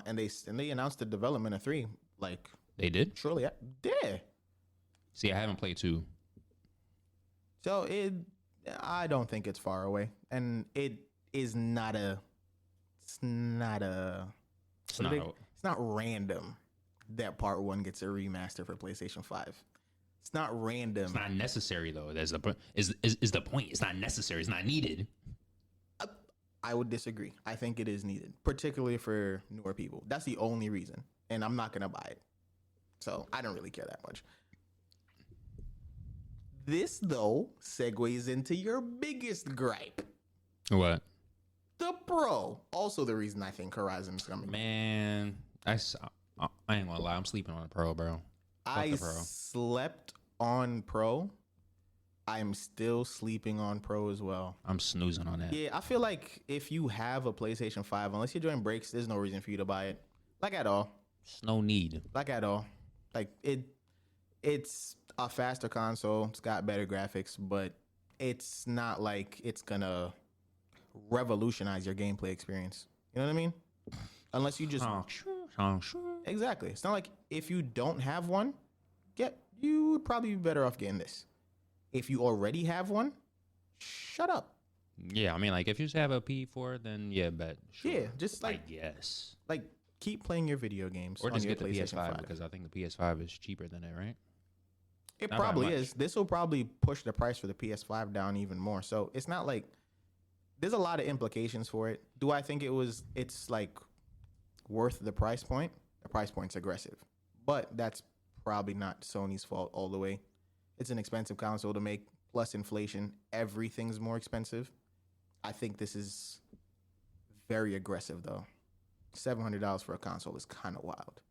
And they announced the development of 3. Like they did? Surely, yeah. See, I haven't played 2. So I don't think it's far away, and it is not a. It's not random that Part 1 gets a remaster for PlayStation 5. It's not random. It's not necessary though. Is the point? It's not necessary. It's not needed. I would disagree. I think it is needed, particularly for newer people. That's the only reason, and I'm not gonna buy it. So I don't really care that much. This, though, segues into your biggest gripe. What? The Pro. Also the reason I think Horizon's coming. Man, I ain't gonna lie. I'm sleeping on a Pro, bro. I slept on Pro. I'm still sleeping on Pro as well. I'm snoozing on that. Yeah, I feel like if you have a PlayStation 5, unless you're doing breaks, there's no reason for you to buy it. Like at all. There's no need. Like at all. Like it's a faster console. It's got better graphics, but it's not like it's gonna revolutionize your gameplay experience. You know what I mean? Unless you just exactly. It's not like if you don't have one, you would probably be better off getting this. If you already have one, shut up. Yeah, I mean, like if you just have a P4, then yeah, but sure. Yeah, just like yes, like keep playing your video games, or just on your get the PlayStation PS5 5. because I think the PS5 is cheaper than it, right? It Not by probably much. is. This will probably push the price for the PS5 down even more. So it's not like there's a lot of implications for it. Do I think it's like worth the price point? The price point's aggressive, but that's probably not Sony's fault all the way. It's an expensive console to make, plus inflation. Everything's more expensive. I think this is very aggressive though. $700 for a console is kind of wild.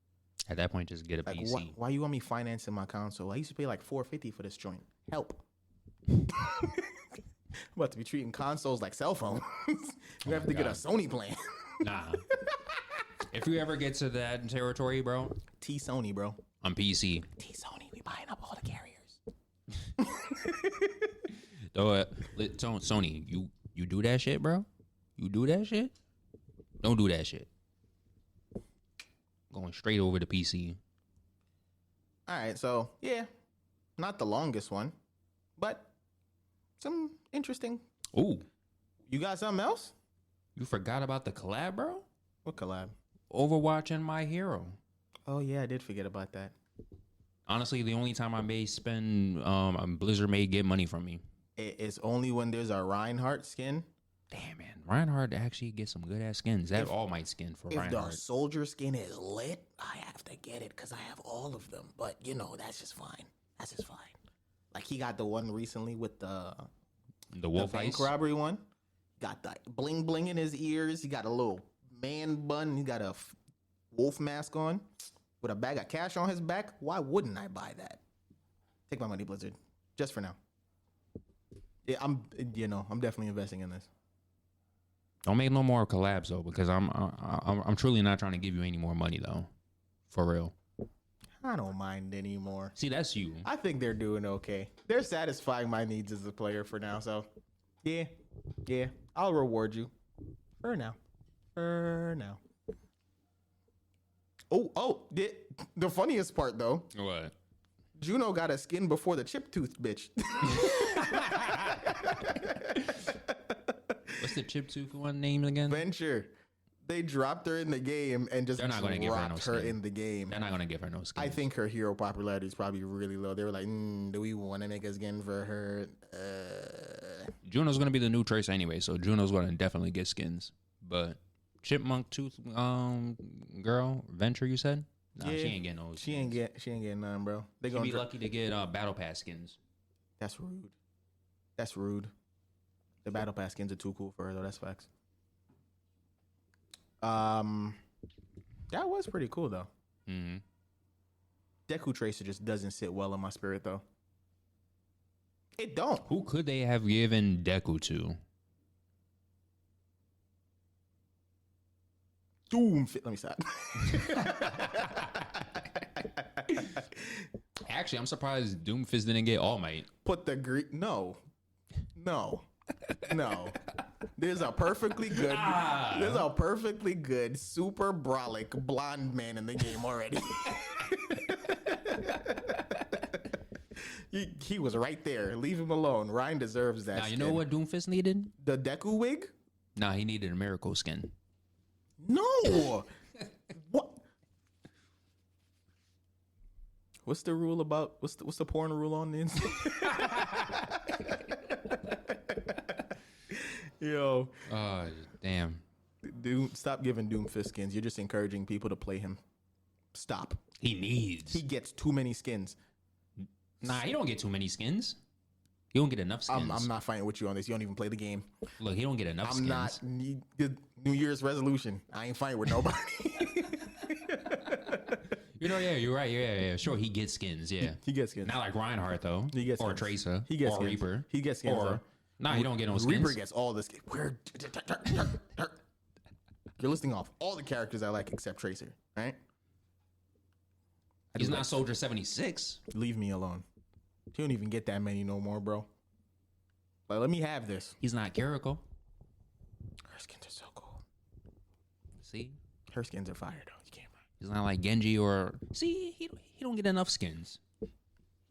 At that point, just get a Like, PC. why you want me financing my console? I used to pay like $450 for this joint. Help. I'm about to be treating consoles like cell phones. We have to get a Sony plan. Nah. If you ever get to that territory, bro, T Sony, bro. on PC, T Sony, we buying up all the carriers. though, Sony, you do that shit, bro. You do that shit. Don't do that shit. Going straight over to PC. All right, so yeah, not the longest one, but some interesting. Ooh, You got something else? you forgot about the collab, bro? What collab? Overwatch and My Hero. Oh yeah, I did forget about that. Honestly, the only time I may spend, Blizzard may get money from me. It's only when there's a Reinhardt skin. Damn, man. Reinhardt actually gets some good ass skins. That All Might skin for If the Reinhardt. soldier skin is lit, I have to get it because I have all of them. But you know, that's just fine. That's just fine. Like he got the one recently with the Wolf bank Ice. robbery one. Got the bling bling in his ears. He got a little man bun. He got a wolf mask on with a bag of cash on his back. Why wouldn't I buy that? Take my money, Blizzard. Just for now. Yeah, I'm definitely investing in this. Don't make no more collabs though, because I'm truly not trying to give you any more money though, for real. I don't mind anymore. See, that's you. I think they're doing okay. They're satisfying my needs as a player for now. So, yeah, I'll reward you for now. Oh, the funniest part though, What? Juno got a skin before the chip tooth bitch. What's the chip tooth one name again? Venture. They dropped her in the game and just They're not gonna give her no dropped her skin. in the game. They're not gonna give her no skin. I think her hero popularity is probably really low. They were like, do we want to make a skin for her? Juno's gonna be the new Trace anyway, so Juno's gonna definitely get skins. But chipmunk tooth girl, Venture, you said? Nah, Yeah, she ain't getting no. She ain't getting none, bro. They She'd gonna be lucky to get battle pass skins. That's rude. That's rude. The battle pass skins are too cool for her though. That's facts. That was pretty cool though. Mm-hmm. Deku Tracer just doesn't sit well in my spirit though. It don't. Who could they have given Deku to? Let me stop. Actually, I'm surprised Doomfist didn't get All Might. Put the no. There's a perfectly good, super brolic blonde man in the game already. he was right there. Leave him alone. Ryan deserves that. Now, you skin. know what Doomfist needed? The Deku wig? Nah, he needed a miracle skin. No. What? What's the rule about? What's the porn rule on the inside? Yo, Oh, damn. dude, stop giving Doomfist skins. You're just encouraging people to play him. Stop. He He gets too many skins. Nah, he don't get too many skins. He don't get enough skins. I'm not fighting with you on this. You don't even play the game. Look, he don't get enough skins. I'm not. Good New Year's resolution. I ain't fighting with nobody. Yeah, you're right. Yeah. Sure, he gets skins. Yeah, He gets skins. not like Reinhardt though. He gets or skins. Tracer. He gets or skins. Reaper. He gets skins. Or though. nah, he don't get no skins. Reaper gets all the skins. Where you're listing off all the characters I like except Tracer, right? He's not Soldier 76. Leave me alone. You don't even get that many no more, bro. But let me have this. He's not Kiriko. Her skins are so cool. See, Her skins are fire though. You can't lie. he's not like Genji or. See, he don't get enough skins.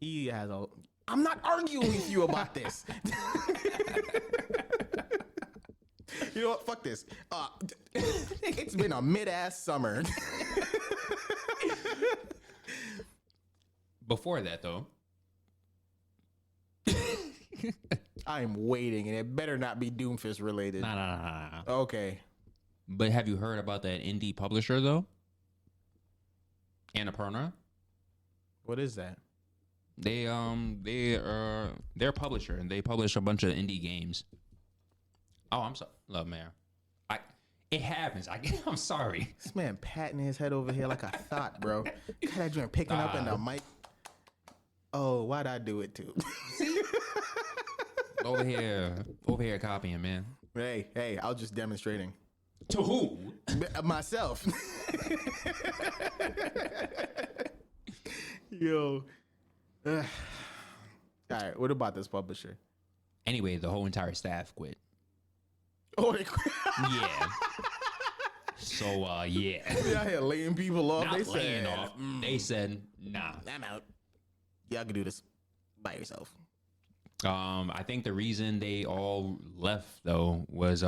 He has a. I'm not arguing with you about this. You know what? Fuck this. It's been a mid-ass summer. Before that though, I'm waiting, and it better not be Doomfist related. Nah. Okay. But have you heard about that indie publisher though? Annapurna. What is that? They're a publisher and they publish a bunch of indie games. Oh, I'm sorry, love man. It happens. I'm sorry. This man patting his head over here like I thought, bro. Got that joint picking up in the mic. Oh, why'd I do it too? over here copying, man. Hey, I was just demonstrating. To who? Myself. Yo. All right, what about this publisher? Anyway, the whole entire staff quit. Oh, they quit. Yeah. So, yeah. They out here laying people off. Not They laying said, off. They said, nah. I'm out. Y'all can do this by yourself. I think the reason they all left though was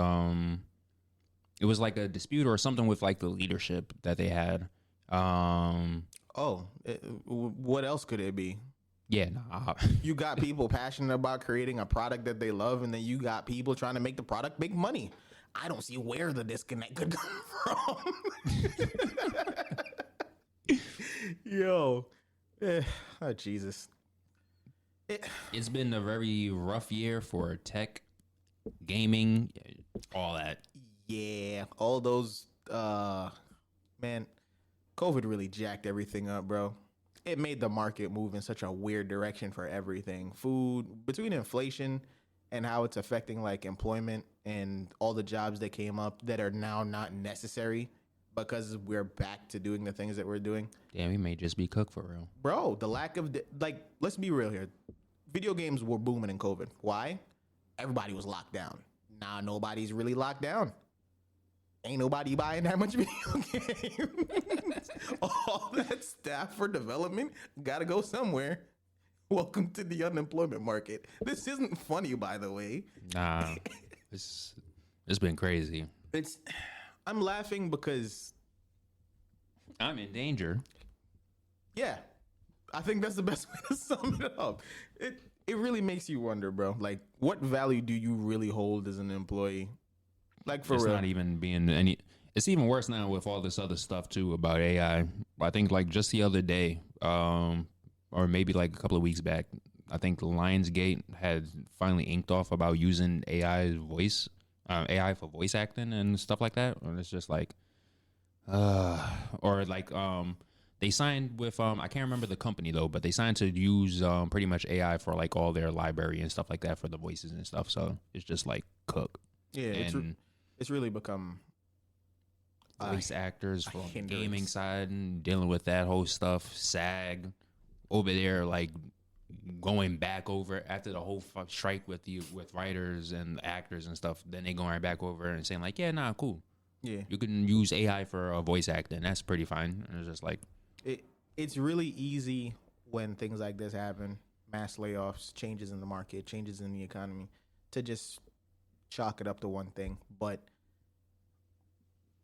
it was like a dispute or something with like the leadership that they had. What else could it be? Yeah, nah. You got people passionate about creating a product that they love, and then you got people trying to make the product make money. I don't see where the disconnect could come from. Yo. Oh, Jesus. It's been a very rough year for tech, gaming, all that. Yeah, all those, man, COVID really jacked everything up, bro. It made the market move in such a weird direction for everything. Food, between inflation and how it's affecting like employment and all the jobs that came up that are now not necessary because we're back to doing the things that we're doing. Damn, we may just be cooked for real. Bro, the lack of, let's be real here. Video games were booming in COVID. Why? Everybody was locked down. Now nobody's really locked down. Ain't nobody buying that much video games. All that staff for development gotta go somewhere. Welcome to the unemployment market. This isn't funny, by the way. Nah, it's been crazy. I'm laughing because I'm in danger. Yeah, I think that's the best way to sum it up. It really makes you wonder, bro. Like, what value do you really hold as an employee? Like, for it's real. not even being any. It's even worse now with all this other stuff too about AI. I think like just the other day, or maybe like a couple of weeks back, I think Lionsgate had finally inked off about using AI for voice acting and stuff like that. And it's just like, or like they signed with I can't remember the company though, but they signed to use pretty much AI for like all their library and stuff like that for the voices and stuff. So it's just like cook. Yeah, it's really become voice actors from the hindrance. gaming side and dealing with that whole stuff. SAG over there, like going back over after the whole strike with writers and actors and stuff. Then they going right back over and saying like, yeah, nah, cool. Yeah, you can use AI for voice acting. That's pretty fine. And it's just like it's really easy when things like this happen, mass layoffs, changes in the market, changes in the economy, to just chalk it up to one thing. But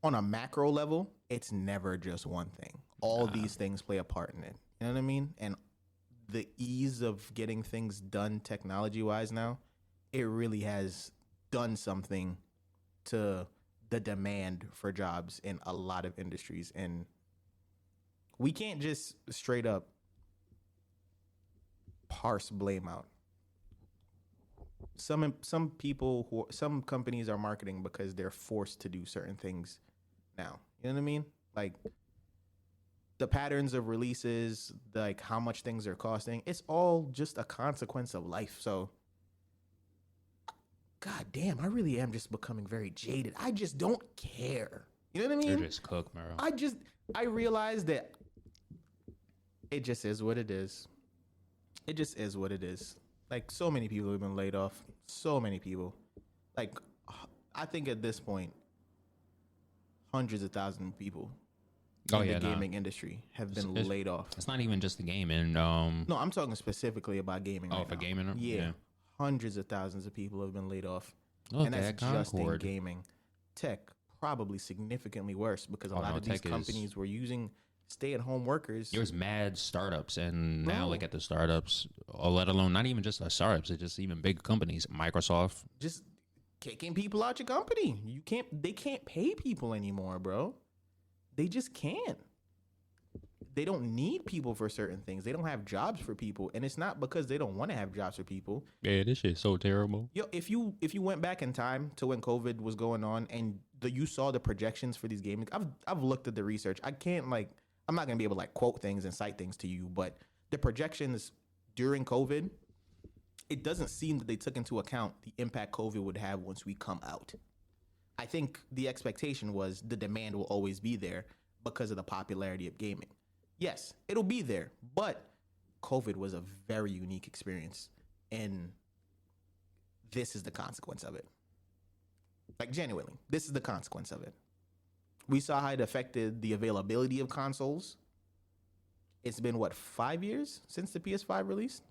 on a macro level, it's never just one thing. All these things play a part in it. You know what I mean? And the ease of getting things done technology-wise now, it really has done something to the demand for jobs in a lot of industries. And we can't just straight up parse blame out. Some companies are marketing because they're forced to do certain things now. You know what I mean? Like the patterns of releases, like how much things are costing, it's all just a consequence of life. So God damn, I really am just becoming very jaded. I just don't care. You know what I mean? You're just cooked, bro. I realize that it just is what it is. It just is what it is. Like, so many people have been laid off. So many people. Like, I think at this point, hundreds of thousands of people in the gaming industry have been laid off. It's not even just the gaming. No, I'm talking specifically about gaming. Oh, for gaming? Yeah. Hundreds of thousands of people have been laid off. And that's just in gaming. Tech, probably significantly worse because a lot of these companies were using stay-at-home workers. There's mad startups, and now Bro. look at the startups, or let alone not even just the startups, it's just even big companies. Microsoft. Just kicking people out your company. They can't pay people anymore, bro. They just can't. They don't need people for certain things. They don't have jobs for people, and it's not because they don't want to have jobs for people. Yeah, this shit's so terrible. Yo, if you went back in time to when COVID was going on and you saw the projections for these gaming, I've looked at the research. I'm not gonna be able to like quote things and cite things to you, but the projections during COVID, it doesn't seem that they took into account the impact COVID would have once we come out. I think the expectation was the demand will always be there because of the popularity of gaming. Yes, it'll be there, but COVID was a very unique experience, and this is the consequence of it. Like, genuinely, this is the consequence of it. We saw how it affected the availability of consoles. It's been, 5 years since the PS5 released?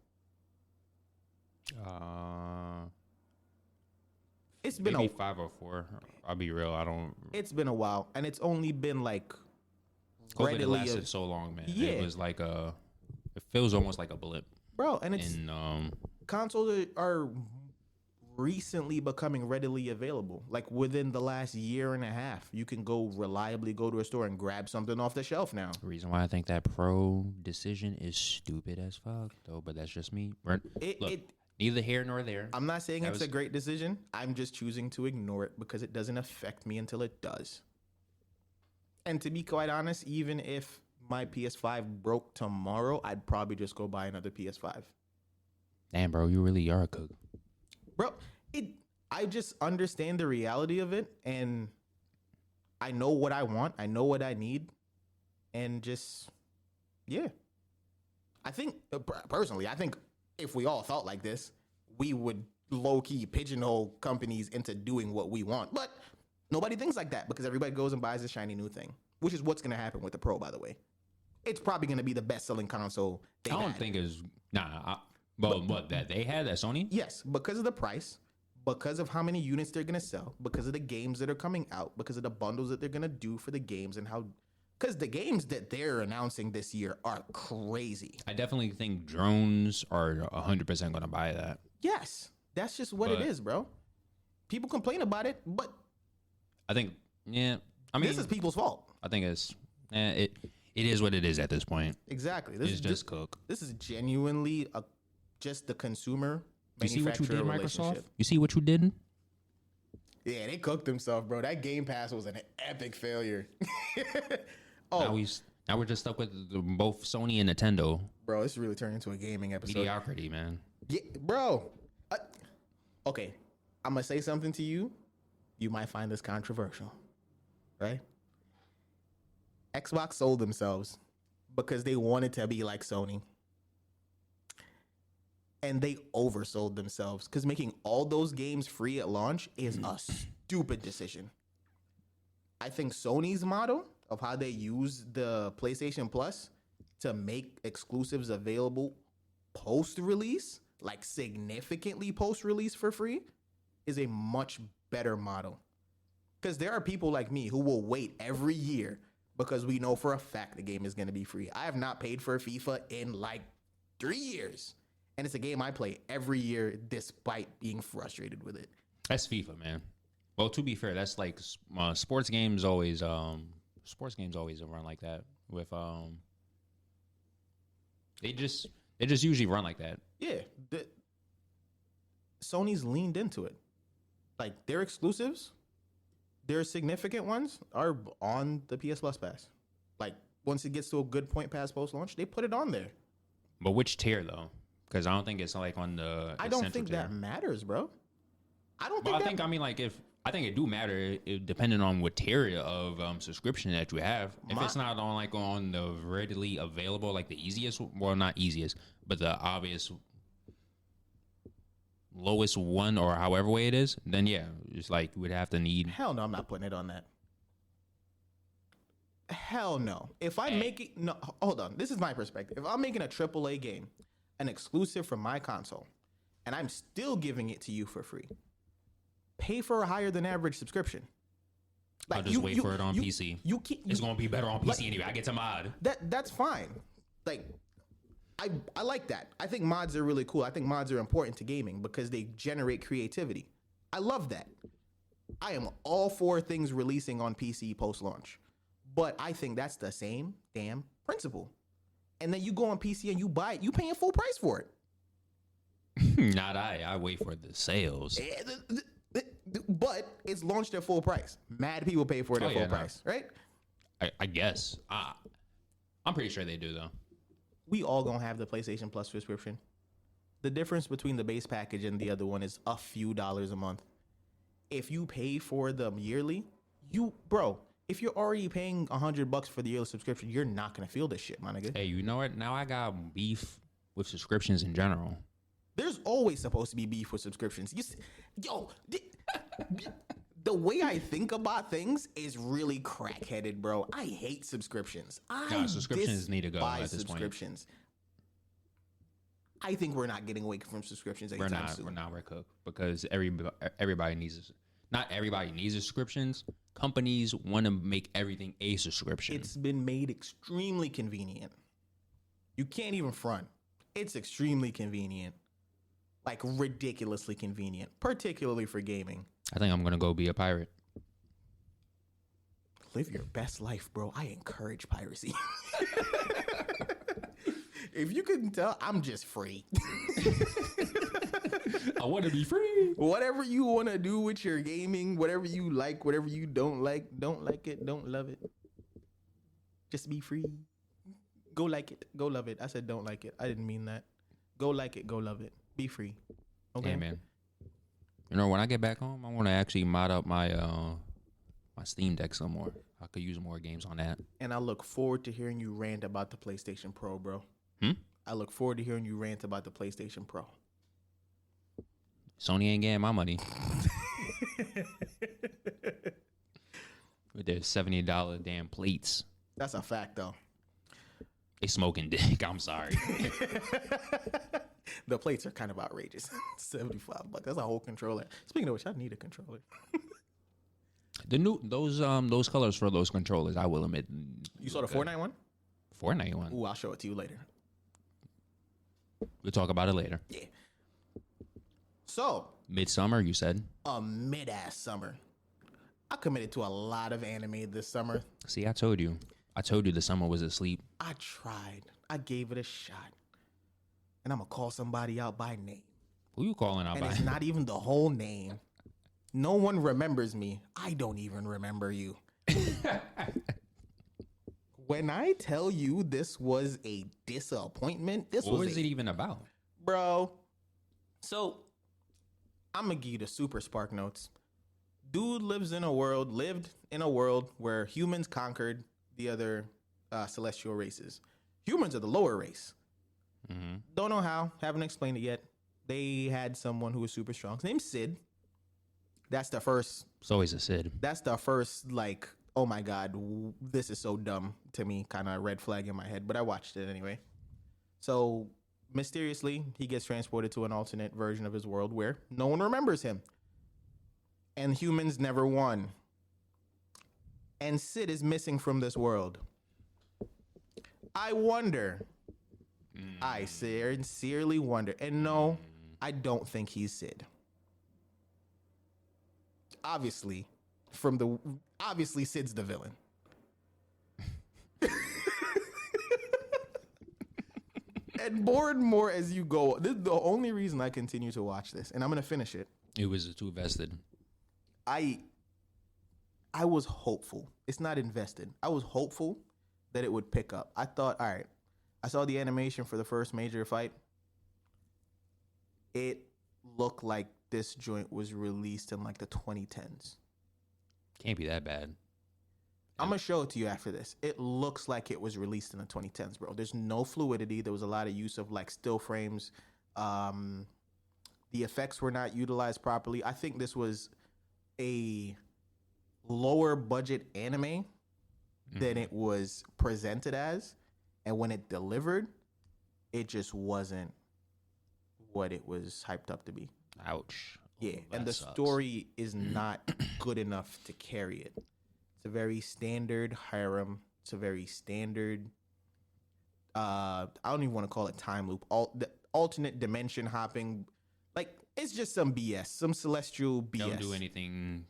It's been maybe 5 or 4. I'll be real. It's been a while, and it's only been like COVID lasted so long, man. Yeah. It was like it feels almost like a blip. Bro, and it's consoles are recently becoming readily available. Like within the last year and a half, you can reliably go to a store and grab something off the shelf now. The reason why I think that Pro decision is stupid as fuck, though, but that's just me. Look, neither here nor there. I'm not saying it's a great decision. I'm just choosing to ignore it because it doesn't affect me until it does. And to be quite honest, even if my PS5 broke tomorrow, I'd probably just go buy another PS5. Damn, bro, you really are a cook. Bro, I just understand the reality of it, and I know what I want. I know what I need, and just, yeah. I think, personally, if we all thought like this, we would low-key pigeonhole companies into doing what we want. But nobody thinks like that because everybody goes and buys a shiny new thing, which is what's going to happen with the Pro, by the way. It's probably going to be the best-selling console they had. I don't think it's... What, that they had, that Sony? Yes, because of the price, because of how many units they're going to sell, because of the games that are coming out, because of the bundles that they're going to do for the games, and how... Because the games that they're announcing this year are crazy. I definitely think drones are 100% going to buy that. Yes, that's just what it is, bro. People complain about it, but... I think, yeah, I mean... This is people's fault. I think it's... It is what it is at this point. Exactly. It's just cook. This is genuinely just the consumer You see what you manufacturer did, Microsoft? relationship. You see what you did? Yeah, they cooked themselves, bro. That Game Pass was an epic failure. Now we're just stuck with both Sony and Nintendo. Bro, this really turned into a gaming episode. Mediocrity, man. Yeah, bro. Okay, I'm gonna say something to you. You might find this controversial, right? Xbox sold themselves because they wanted to be like Sony. And they oversold themselves because making all those games free at launch is a stupid decision. I think Sony's model of how they use the PlayStation Plus to make exclusives available post-release, like significantly post-release for free, is a much better model. Because there are people like me who will wait every year because we know for a fact the game is going to be free. I have not paid for FIFA in like 3 years. And it's a game I play every year despite being frustrated with it. That's FIFA, man. Well, to be fair, that's like sports games always run like that with they just usually run like that. Yeah, Sony's leaned into it. Like their exclusives, their significant ones are on the PS Plus Pass. Like once it gets to a good point past post launch, they put it on there. But which tier though? Because I don't think it's like on the. I don't think that matters, bro. I don't think. Well, I think it do matter depending on what tier of subscription that you have. If it's not on the readily available, like the easiest, well, not easiest, but the obvious lowest one or however way it is, then yeah, it's like you would have to need. Hell no, I'm not putting it on that. Hell no. If I make it, no, hold on. This is my perspective. If I'm making a AAA game, an exclusive from my console, and I'm still giving it to you for free, pay for a higher than average subscription. I'll just wait for it on PC. It's gonna be better on PC anyway. I get to mod. That's fine. Like, I like that. I think mods are really cool. I think mods are important to gaming because they generate creativity. I love that. I am all for things releasing on PC post-launch. But I think that's the same damn principle. And then you go on PC and you buy it, you paying full price for it. Not I wait for the sales. But it's launched at full price. Mad people pay for it at full price, right? I guess. I'm pretty sure they do, though. We all gonna have the PlayStation Plus subscription. The difference between the base package and the other one is a few dollars a month. If you pay for them yearly, if you're already paying $100 for the yearly subscription, you're not gonna feel this shit, my nigga. Hey, you know what? Now I got beef with subscriptions in general. There's always supposed to be beef with subscriptions. The way I think about things is really crackheaded, bro. I hate subscriptions. Subscriptions need to go at this point. I think we're not getting away from subscriptions anytime soon. We're cooked because everybody needs. Not everybody needs subscriptions. Companies want to make everything a subscription. It's been made extremely convenient. You can't even front. It's extremely convenient. Like ridiculously convenient, particularly for gaming. I think I'm going to go be a pirate. Live your best life, bro. I encourage piracy. If you couldn't tell, I'm just free. I want to be free. Whatever you want to do with your gaming, whatever you like, whatever you don't like it, don't love it. Just be free. Go like it, go love it. I said don't like it. I didn't mean that. Go like it, go love it. Be free. Okay, yeah, man. You know, when I get back home, I want to actually mod up my my Steam Deck some more. I could use more games on that. And I look forward to hearing you rant about the PlayStation Pro, bro. I look forward to hearing you rant about the PlayStation Pro. Sony ain't getting my money. With their $70 damn plates. That's a fact, though. They smoking dick. I'm sorry. The plates are kind of outrageous. $75. That's a whole controller. Speaking of which, I need a controller. Those colors for those controllers, I will admit. You saw the Fortnite one? Fortnite one. Ooh, I'll show it to you later. We'll talk about it later. Yeah. So. Midsummer, you said? A mid-ass summer. I committed to a lot of anime this summer. See, I told you. The summer was asleep. I tried. I gave it a shot. And I'm going to call somebody out by name. Who you calling out by? And it's not even the whole name. No one remembers me. I don't even remember you. When I tell you this was a disappointment, what was it even about? Bro. So, I'm going to give you the super spark notes. Dude lived in a world where humans conquered the other celestial races. Humans are the lower race. Mm-hmm. Don't know how. Haven't explained it yet. They had someone who was super strong. His name's Sid. That's the first. It's always a Sid. That's the first, like, oh my God, this is so dumb to me, kind of red flag in my head. But I watched it anyway. So, mysteriously, he gets transported to an alternate version of his world where no one remembers him. And humans never won. And Sid is missing from this world. I wonder. I sincerely wonder. And no, I don't think he's Sid. Obviously, Sid's the villain. And more as you go. This is the only reason I continue to watch this, and I'm gonna finish it. It was too vested. I was hopeful. It's not invested. I was hopeful that it would pick up. I thought, all right, I saw the animation for the first major fight. It looked like this joint was released in like the 2010s. Can't be that bad. I'm going to show it to you after this. It looks like it was released in the 2010s, bro. There's no fluidity. There was a lot of use of like still frames. The effects were not utilized properly. I think this was a lower budget anime than it was presented as. And when it delivered, it just wasn't what it was hyped up to be. Ouch. Yeah, and the story is not good enough to carry it. It's a very standard harem. It's a very standard. I don't even want to call it time loop. The alternate dimension hopping, like it's just some BS, some celestial BS. Don't do anything.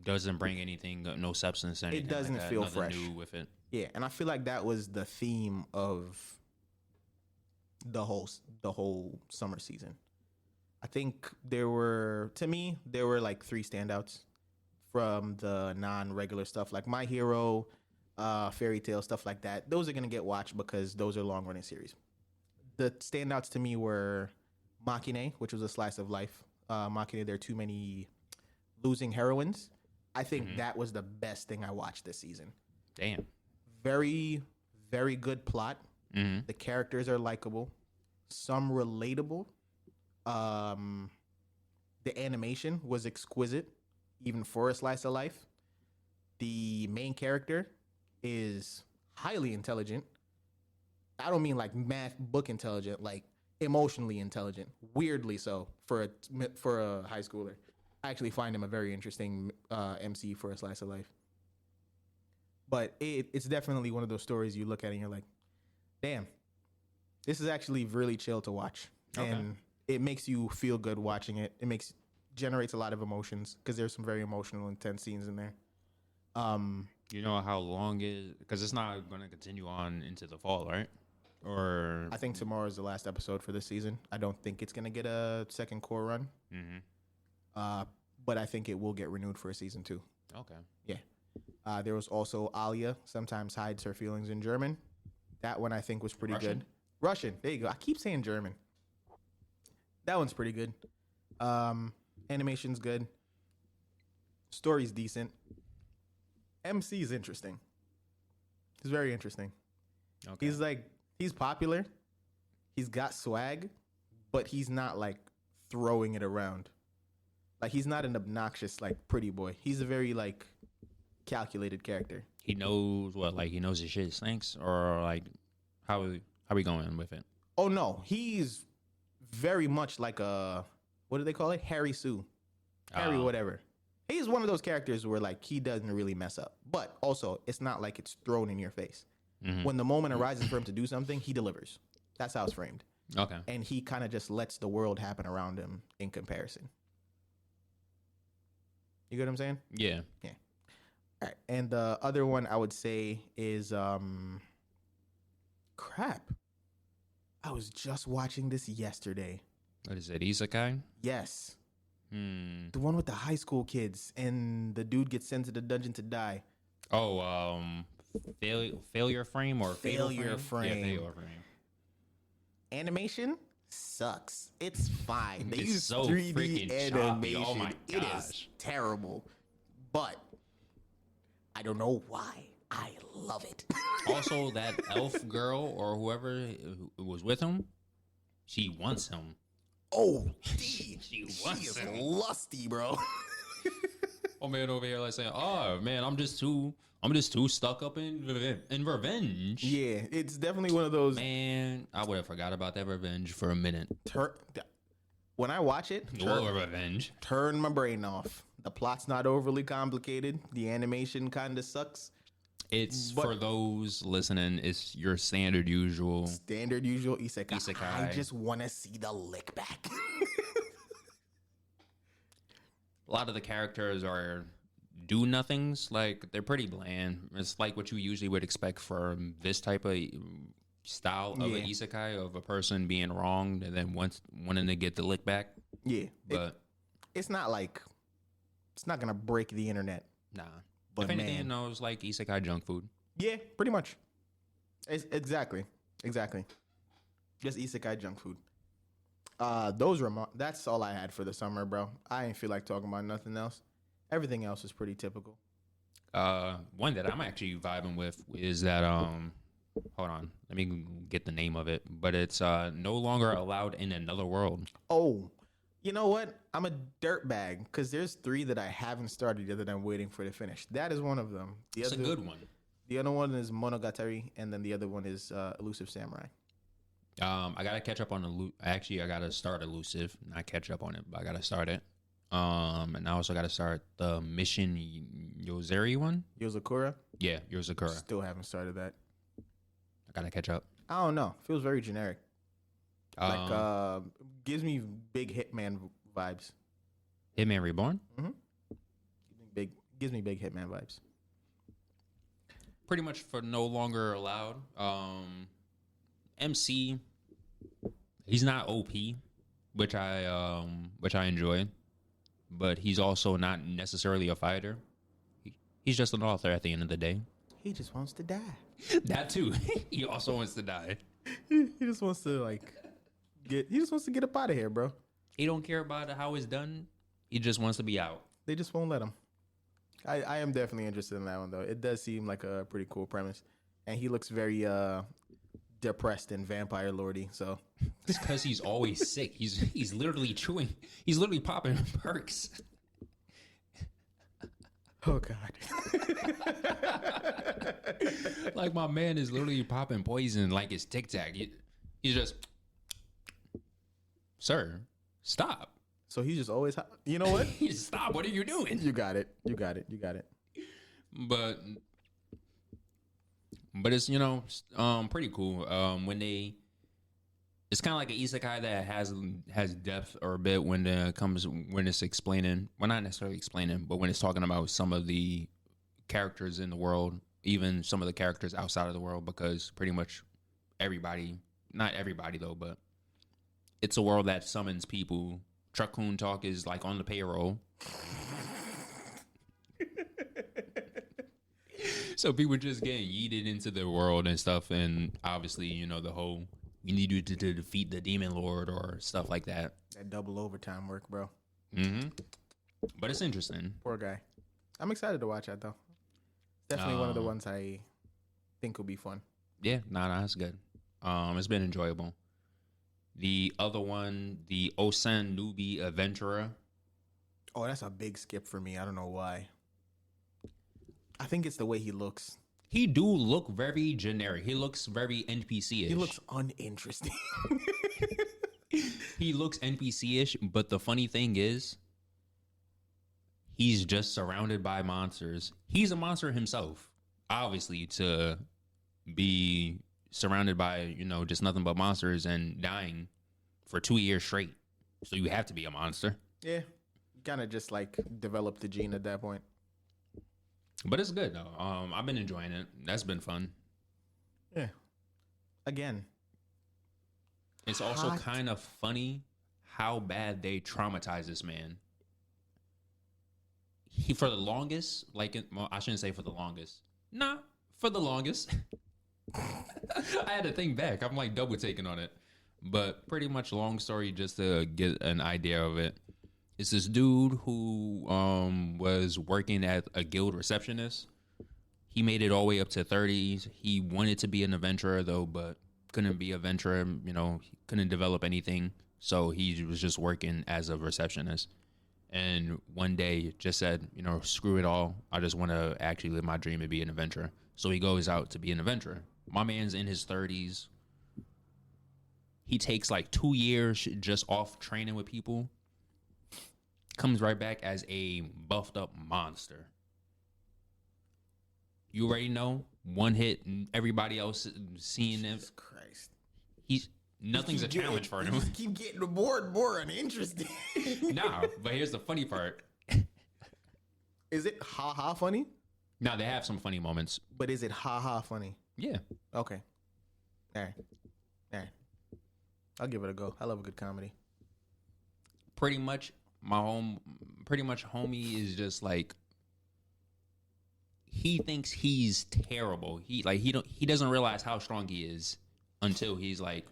Doesn't bring anything. No substance. Anything. It doesn't like that. feel Nothing fresh. new with it. Yeah, and I feel like that was the theme of the whole summer season. I think there were like 3 standouts from the non-regular stuff, like My Hero, Fairy Tail, stuff like that. Those are gonna get watched because those are long-running series. The standouts to me were Machine, which was a slice of life. Machine, there are too many losing heroines. I think that was the best thing I watched this season. Damn. Very, very good plot. The characters are likable. Some relatable. The animation was exquisite, even for a slice of life. The main character is highly intelligent. I don't mean like math book intelligent, like emotionally intelligent. Weirdly so for a high schooler. I actually find him a very interesting MC for a slice of life. But it's definitely one of those stories you look at and you're like, damn, this is actually really chill to watch. Okay. And it makes you feel good watching it. It generates a lot of emotions because there's some very emotional, intense scenes in there. You know how long is, because it's not going to continue on into the fall, right? Or I think tomorrow is the last episode for this season. I don't think it's going to get a second core run. But I think it will get renewed for a season 2. Okay. Yeah. There was also Alia, sometimes hides her feelings in German. That one I think was pretty good. Russian. There you go. I keep saying German. That one's pretty good. Animation's good. Story's decent. MC's interesting. He's very interesting. Okay. He's popular. He's got swag, but he's not like throwing it around. Like he's not an obnoxious like pretty boy. He's a very like calculated character. He knows what, like he knows his shit stinks, or like how we going with it? Oh no, he's very much like a, what do they call it? Harry Sue. Harry whatever. He's one of those characters where like he doesn't really mess up. But also it's not like it's thrown in your face. When the moment arises for him to do something, he delivers. That's how it's framed. Okay. And he kind of just lets the world happen around him in comparison. You get what I'm saying? Yeah. Yeah. All right. And the other one I would say is crap. I was just watching this yesterday. What is it? Isekai? Yes. The one with the high school kids and the dude gets sent to the dungeon to die. Oh, failure frame or failure frame? Yeah, failure frame. Animation sucks. It's fine. They It's use so 3D freaking animation. choppy. Oh my It gosh. is terrible. But I don't know why. I love it. Also, that elf girl or whoever was with him, she wants him. Oh, she wants is him. lusty, bro. Oh man, over here like saying, "Oh man, I'm just too stuck up in revenge." Yeah, it's definitely one of those. Man, I would have forgot about that revenge for a minute. When I watch it, Revenge. Turn my brain off. The plot's not overly complicated. The animation kind of sucks. It's for those listening. It's your standard usual isekai. I just want to see the lick back. A lot of the characters are do nothings. Like they're pretty bland. It's like what you usually would expect from this type of style of an isekai, of a person being wronged and then wanting to get the lick back. Yeah, but it's not gonna break the internet. Nah. But if anything, it knows like isekai junk food. Yeah, pretty much. Exactly. Just isekai junk food. That's all I had for the summer, bro. I didn't feel like talking about nothing else. Everything else is pretty typical. One that I'm actually vibing with is that hold on, let me get the name of it. But it's no longer allowed in another world. Oh, you know what? I'm a dirtbag because there's 3 that I haven't started yet that I'm waiting for to finish. That is one of them. It's a good one. The other one is Monogatari, and then the other one is Elusive Samurai. I gotta catch up on I gotta start Elusive, not catch up on it, but I gotta start it. And I also gotta start the Mission Yozeri one? Yozakura. Yeah, Yozakura. Still haven't started that. I gotta catch up. I don't know. Feels very generic. Like gives me big Hitman vibes. Hitman Reborn? Gives me big Hitman vibes. Pretty much for no longer allowed. MC, he's not OP, which I enjoy, but he's also not necessarily a fighter. He's just an author at the end of the day. He just wants to die. That too. He also wants to die. He just wants to get up out of here, bro. He don't care about how it's done. He just wants to be out. They just won't let him. I am definitely interested in that one though. It does seem like a pretty cool premise, and he looks very depressed and vampire lordy. So it's because he's always sick. He's literally chewing. He's literally popping perks. Oh God. Like my man is literally popping poison like it's Tic Tac. He's just, sir, stop. So he's just always, you know what? Stop. What are you doing? You got it. But it's, pretty cool. It's kind of like an isekai that has depth or a bit when it's explaining, well, not necessarily explaining, but when it's talking about some of the characters in the world, even some of the characters outside of the world, because pretty much everybody, not everybody though, but it's a world that summons people. Truckhoon Talk is like on the payroll. So people just getting yeeted into the world and stuff, and obviously, the whole we need you to defeat the demon lord or stuff like that. That double overtime work, bro. Mm-hmm. But it's interesting. Poor guy. I'm excited to watch that though. Definitely one of the ones I think will be fun. Yeah, that's good. It's been enjoyable. The other one, the Osen Newbie Adventurer. Oh, that's a big skip for me. I don't know why. I think it's the way he looks. He do look very generic. He looks very NPC-ish. He looks uninteresting. He looks NPC-ish, but the funny thing is, he's just surrounded by monsters. He's a monster himself. Obviously, to be surrounded by, just nothing but monsters and dying for 2 years straight. So you have to be a monster. Yeah. You kind of just like develop the gene at that point. But it's good though. I've been enjoying it. That's been fun. Yeah. Again. It's also kind of funny how bad they traumatize this man. He, for the longest, I shouldn't say for the longest. Nah, for the longest. I had to think back. I'm like double taking on it. But pretty much long story just to get an idea of it. It's this dude who was working at a guild receptionist. He made it all the way up to 30s. He wanted to be an adventurer though, but couldn't be a adventurer. He couldn't develop anything. So he was just working as a receptionist. And one day just said, screw it all. I just want to actually live my dream and be an adventurer. So he goes out to be an adventurer. My man's in his 30s. He takes like 2 years just off training with people. Comes right back as a buffed up monster. You already know, one hit and everybody else seeing him. Jesus Christ. Nothing's a challenge for him. Just keep getting more uninteresting. Nah, but here's the funny part. Is it ha funny? Now they have some funny moments. But is it ha funny? Yeah. Okay. All right. I'll give it a go. I love a good comedy. Pretty much homie is just like, he thinks he's terrible. He doesn't realize how strong he is until he's like,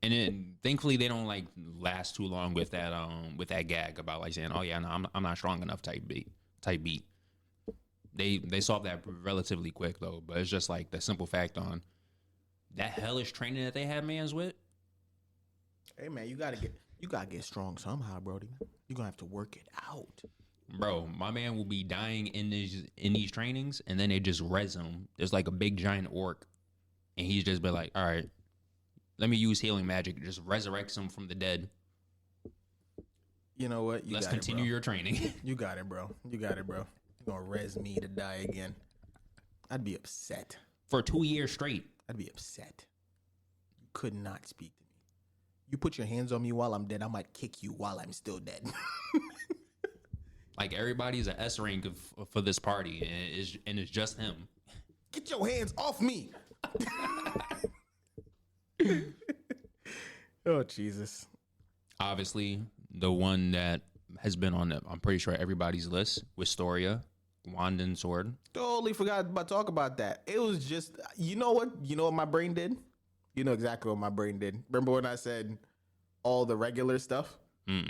and then thankfully they don't like last too long with that gag about like saying, oh yeah, no, I'm not strong enough type beat. They solve that relatively quick though, but it's just like the simple fact on that hellish training that they have mans with. Hey man, you gotta get strong somehow, Brody. You're gonna have to work it out. Bro, my man will be dying in these trainings, and then they just res him. There's like a big giant orc, and he's just been like, all right, let me use healing magic. Just resurrects him from the dead. You know what? Let's continue your training. You got it, bro. You're gonna res me to die again. I'd be upset. For 2 years straight. I'd be upset. You could not speak to me. You put your hands on me while I'm dead, I might kick you while I'm still dead. Like, everybody's an S rank for this party, and it's just him. Get your hands off me. Oh, Jesus. Obviously, the one that has been on, I'm pretty sure, everybody's list, Wistoria, Wand and Sword. Totally forgot about talk about that. It was just, you know what my brain did? You know exactly what my brain did. Remember when I said all the regular stuff?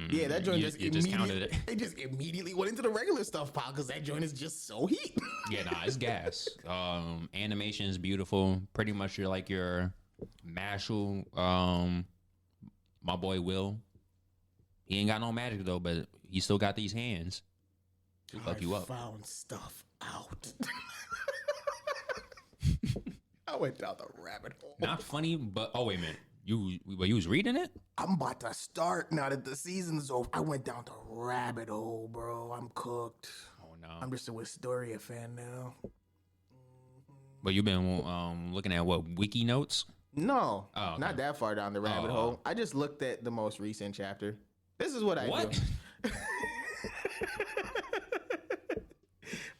Yeah, that joint just counted it. It just immediately went into the regular stuff pile because that joint is just so heat. Yeah, nah, it's gas. Animation is beautiful. Pretty much you're like your Mashal, my boy Will. He ain't got no magic though, but he still got these hands. He'll fuck you up. Found stuff out. I went down the rabbit hole. Not funny, but oh wait a minute. You was reading it? I'm about to start now that the season's over. I went down the rabbit hole, bro. I'm cooked. Oh no. I'm just a Wistoria fan now. But you've been looking at what, wiki notes? No, Oh, okay. not that far down the rabbit hole. I just looked at the most recent chapter. This is what I do.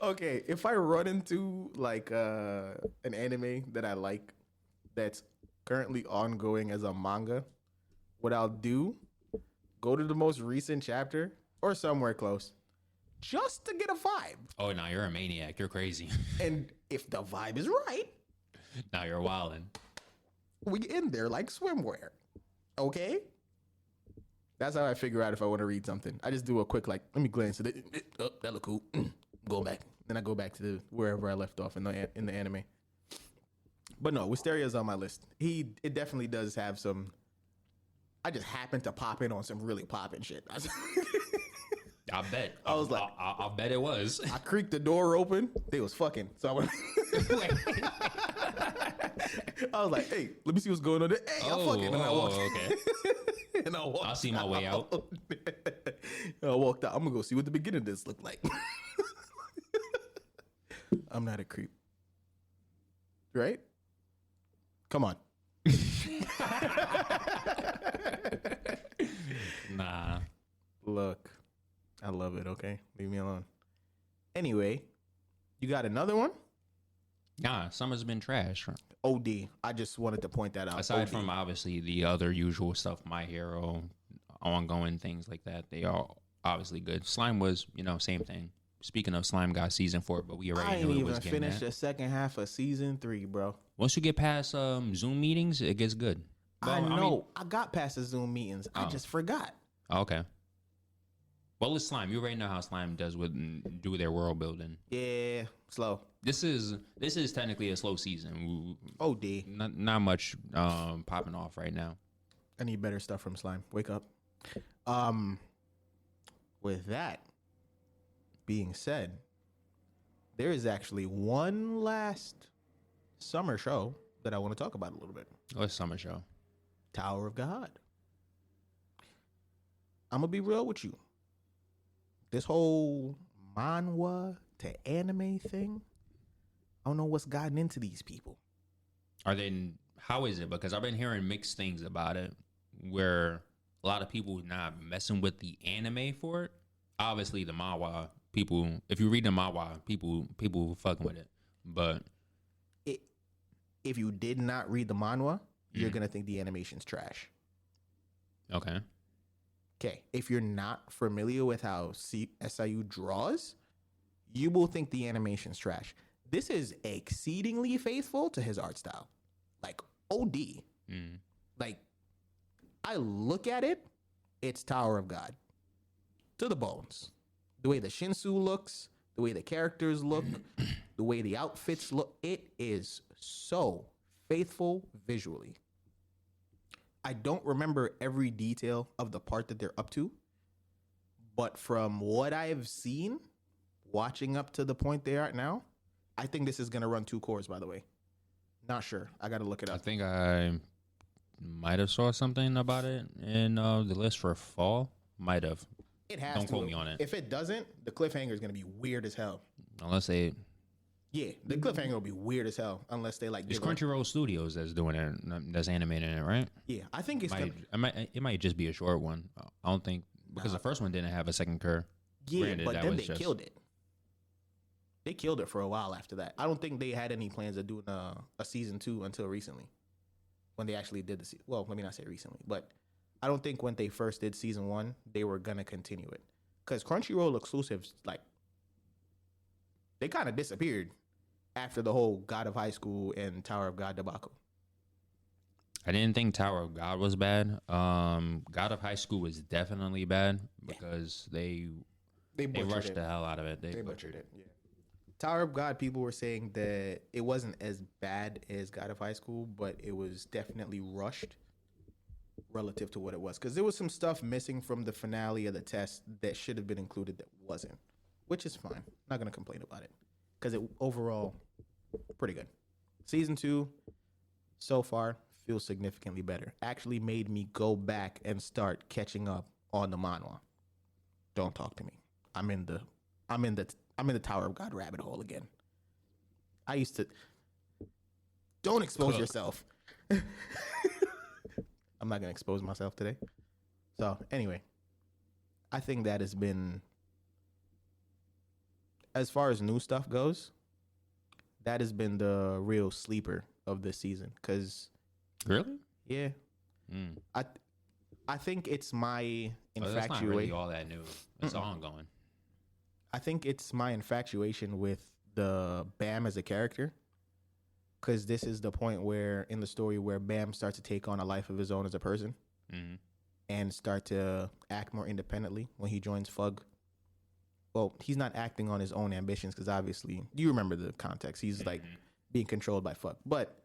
Okay, if I run into like an anime that I like that's currently ongoing as a manga, what I'll do, go to the most recent chapter or somewhere close just to get a vibe. Oh no, you're a maniac. You're crazy. And if the vibe is right, Now you're wildin'. we in there like swimwear. Okay? That's how I figure out if I want to read something. I just do a quick, like, let me glance at it. Oh, that look cool. Go back. Then I go back to wherever I left off in the anime. But no, Wisteria's on my list. It definitely does have some. I just happened to pop in on some really popping shit. I bet. I was like, I bet it was. I creaked the door open. They was fucking. So I went. I was like, hey, let me see what's going on there. Hey, I'm fucking. And I walked. Okay. And I walked. I'll see my way out. I walked out. I'm gonna go see what the beginning of this looked like. I'm not a creep. Right? Come on. Nah. Look, I love it, okay? Leave me alone. Anyway, you got another one? Nah, summer's been trash. OD. I just wanted to point that out. Aside OD. from obviously the other usual stuff, My Hero, ongoing things like that, they are obviously good. Slime was, same thing. Speaking of Slime, got season 4, but we I already ain't knew it even was getting finished that. the second half of season 3, bro. Once you get past Zoom meetings, it gets good. I Well, know. I got past the Zoom meetings. I just forgot. Okay. Well, it's Slime. You already know how Slime do with their world building. Yeah, slow. This is technically a slow season. OD. Not much popping off right now. I need better stuff from Slime. Wake up. With that being said, there is actually one last summer show that I want to talk about a little bit. What's summer show? Tower of God. I'm going to be real with you. This whole manhwa to anime thing, I don't know what's gotten into these people. How is it? Because I've been hearing mixed things about it, where a lot of people not messing with the anime for it. Obviously, the manhwa people, if you read the manhwa, people fucking with it. But if you did not read the manhwa, you're going to think the animation's trash. Okay. Okay, if you're not familiar with how SIU draws, you will think the animation's trash. This is exceedingly faithful to his art style. Like, OD. Like, I look at it, it's Tower of God. To the bones. The way the Shinsu looks, the way the characters look, the way the outfits look, it is so faithful visually. I don't remember every detail of the part that they're up to, but from what I've seen, watching up to the point they are at now, I think this is going to run 2 cores, by the way. Not sure. I got to look it I up. think I might have saw something about it in the list for fall. Might have. It has Don't to. quote me on it. If it doesn't, the cliffhanger is going to be weird as hell. Unless they... Yeah, the cliffhanger will be weird as hell unless they like. It's Crunchyroll Studios that's doing it, that's animating it, right? Yeah, I think it's it might just be a short one. I don't think because the first one didn't have a second cur. Yeah, Granted, but then they killed it. They killed it for a while after that. I don't think they had any plans of doing a season 2 until recently, when they actually did the season. Well, let me not say recently, but I don't think when they first did season 1 they were gonna continue it because Crunchyroll exclusives like they kind of disappeared after the whole God of High School and Tower of God debacle. I didn't think Tower of God was bad. God of High School was definitely bad because they rushed the hell out of it. They butchered it. Yeah. Tower of God, people were saying that it wasn't as bad as God of High School, but it was definitely rushed relative to what it was. Because there was some stuff missing from the finale of the test that should have been included that wasn't, which is fine. Not going to complain about it because it overall pretty good. Season 2 so far feels significantly better. Actually made me go back and start catching up on the manhwa. Don't talk to me. I'm in the Tower of God rabbit hole again. I used to. Don't expose yourself. I'm not gonna expose myself today. So anyway, I think that has been, as far as new stuff goes, that has been the real sleeper of this season. Cause really, yeah, I think it's my infatuation. That's not really all that new. It's ongoing. I think it's my infatuation with the Bam as a character, because this is the point where in the story where Bam starts to take on a life of his own as a person and start to act more independently when he joins FUG. Well, he's not acting on his own ambitions because obviously you remember the context. He's like being controlled by FUG, but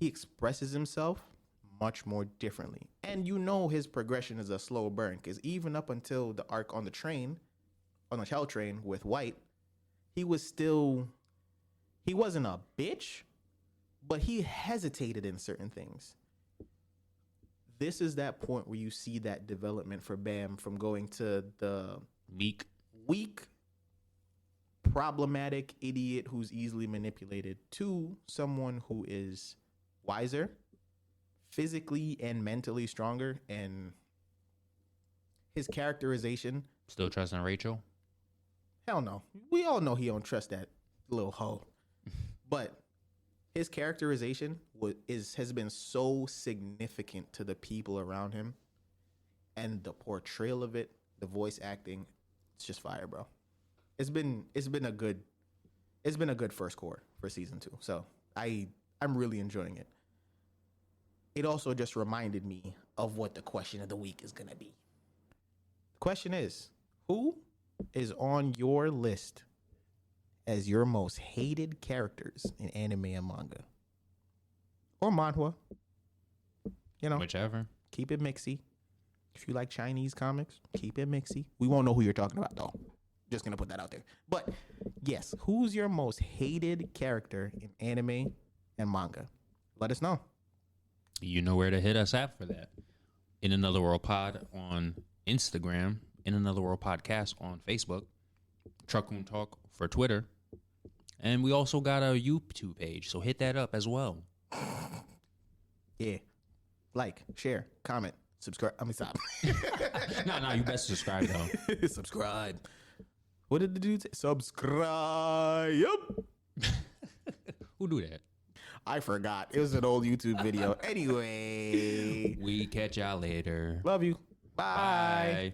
he expresses himself much more differently. And you know his progression is a slow burn because even up until the arc on the train, on the Hell Train with White, he wasn't a bitch, but he hesitated in certain things. This is that point where you see that development for Bam from going to the weak, problematic idiot who's easily manipulated to someone who is wiser, physically and mentally stronger, and his characterization. Still trusting Rachel? Hell no. We all know he don't trust that little hoe. But his characterization has been so significant to the people around him, and the portrayal of it, the voice acting, it's just fire, bro. It's been a good first core for season 2. So I'm really enjoying it. It also just reminded me of what the question of the week is gonna be. The question is, who is on your list as your most hated characters in anime and manga? Or manhwa. You know. Whichever. Keep it mixy. If you like Chinese comics, keep it mixy. We won't know who you're talking about, though. Just going to put that out there. But, yes, who's your most hated character in anime and manga? Let us know. You know where to hit us at for that. In Another World Pod on Instagram. In Another World Podcast on Facebook. Truckun Talk for Twitter. And we also got a YouTube page, so hit that up as well. Yeah. Like, share, comment, subscribe. I mean, stop. No, you best subscribe, though. Subscribe. What did the dude say? Subscribe. Who do that? I forgot. It was an old YouTube video. Anyway. We catch y'all later. Love you. Bye. Bye.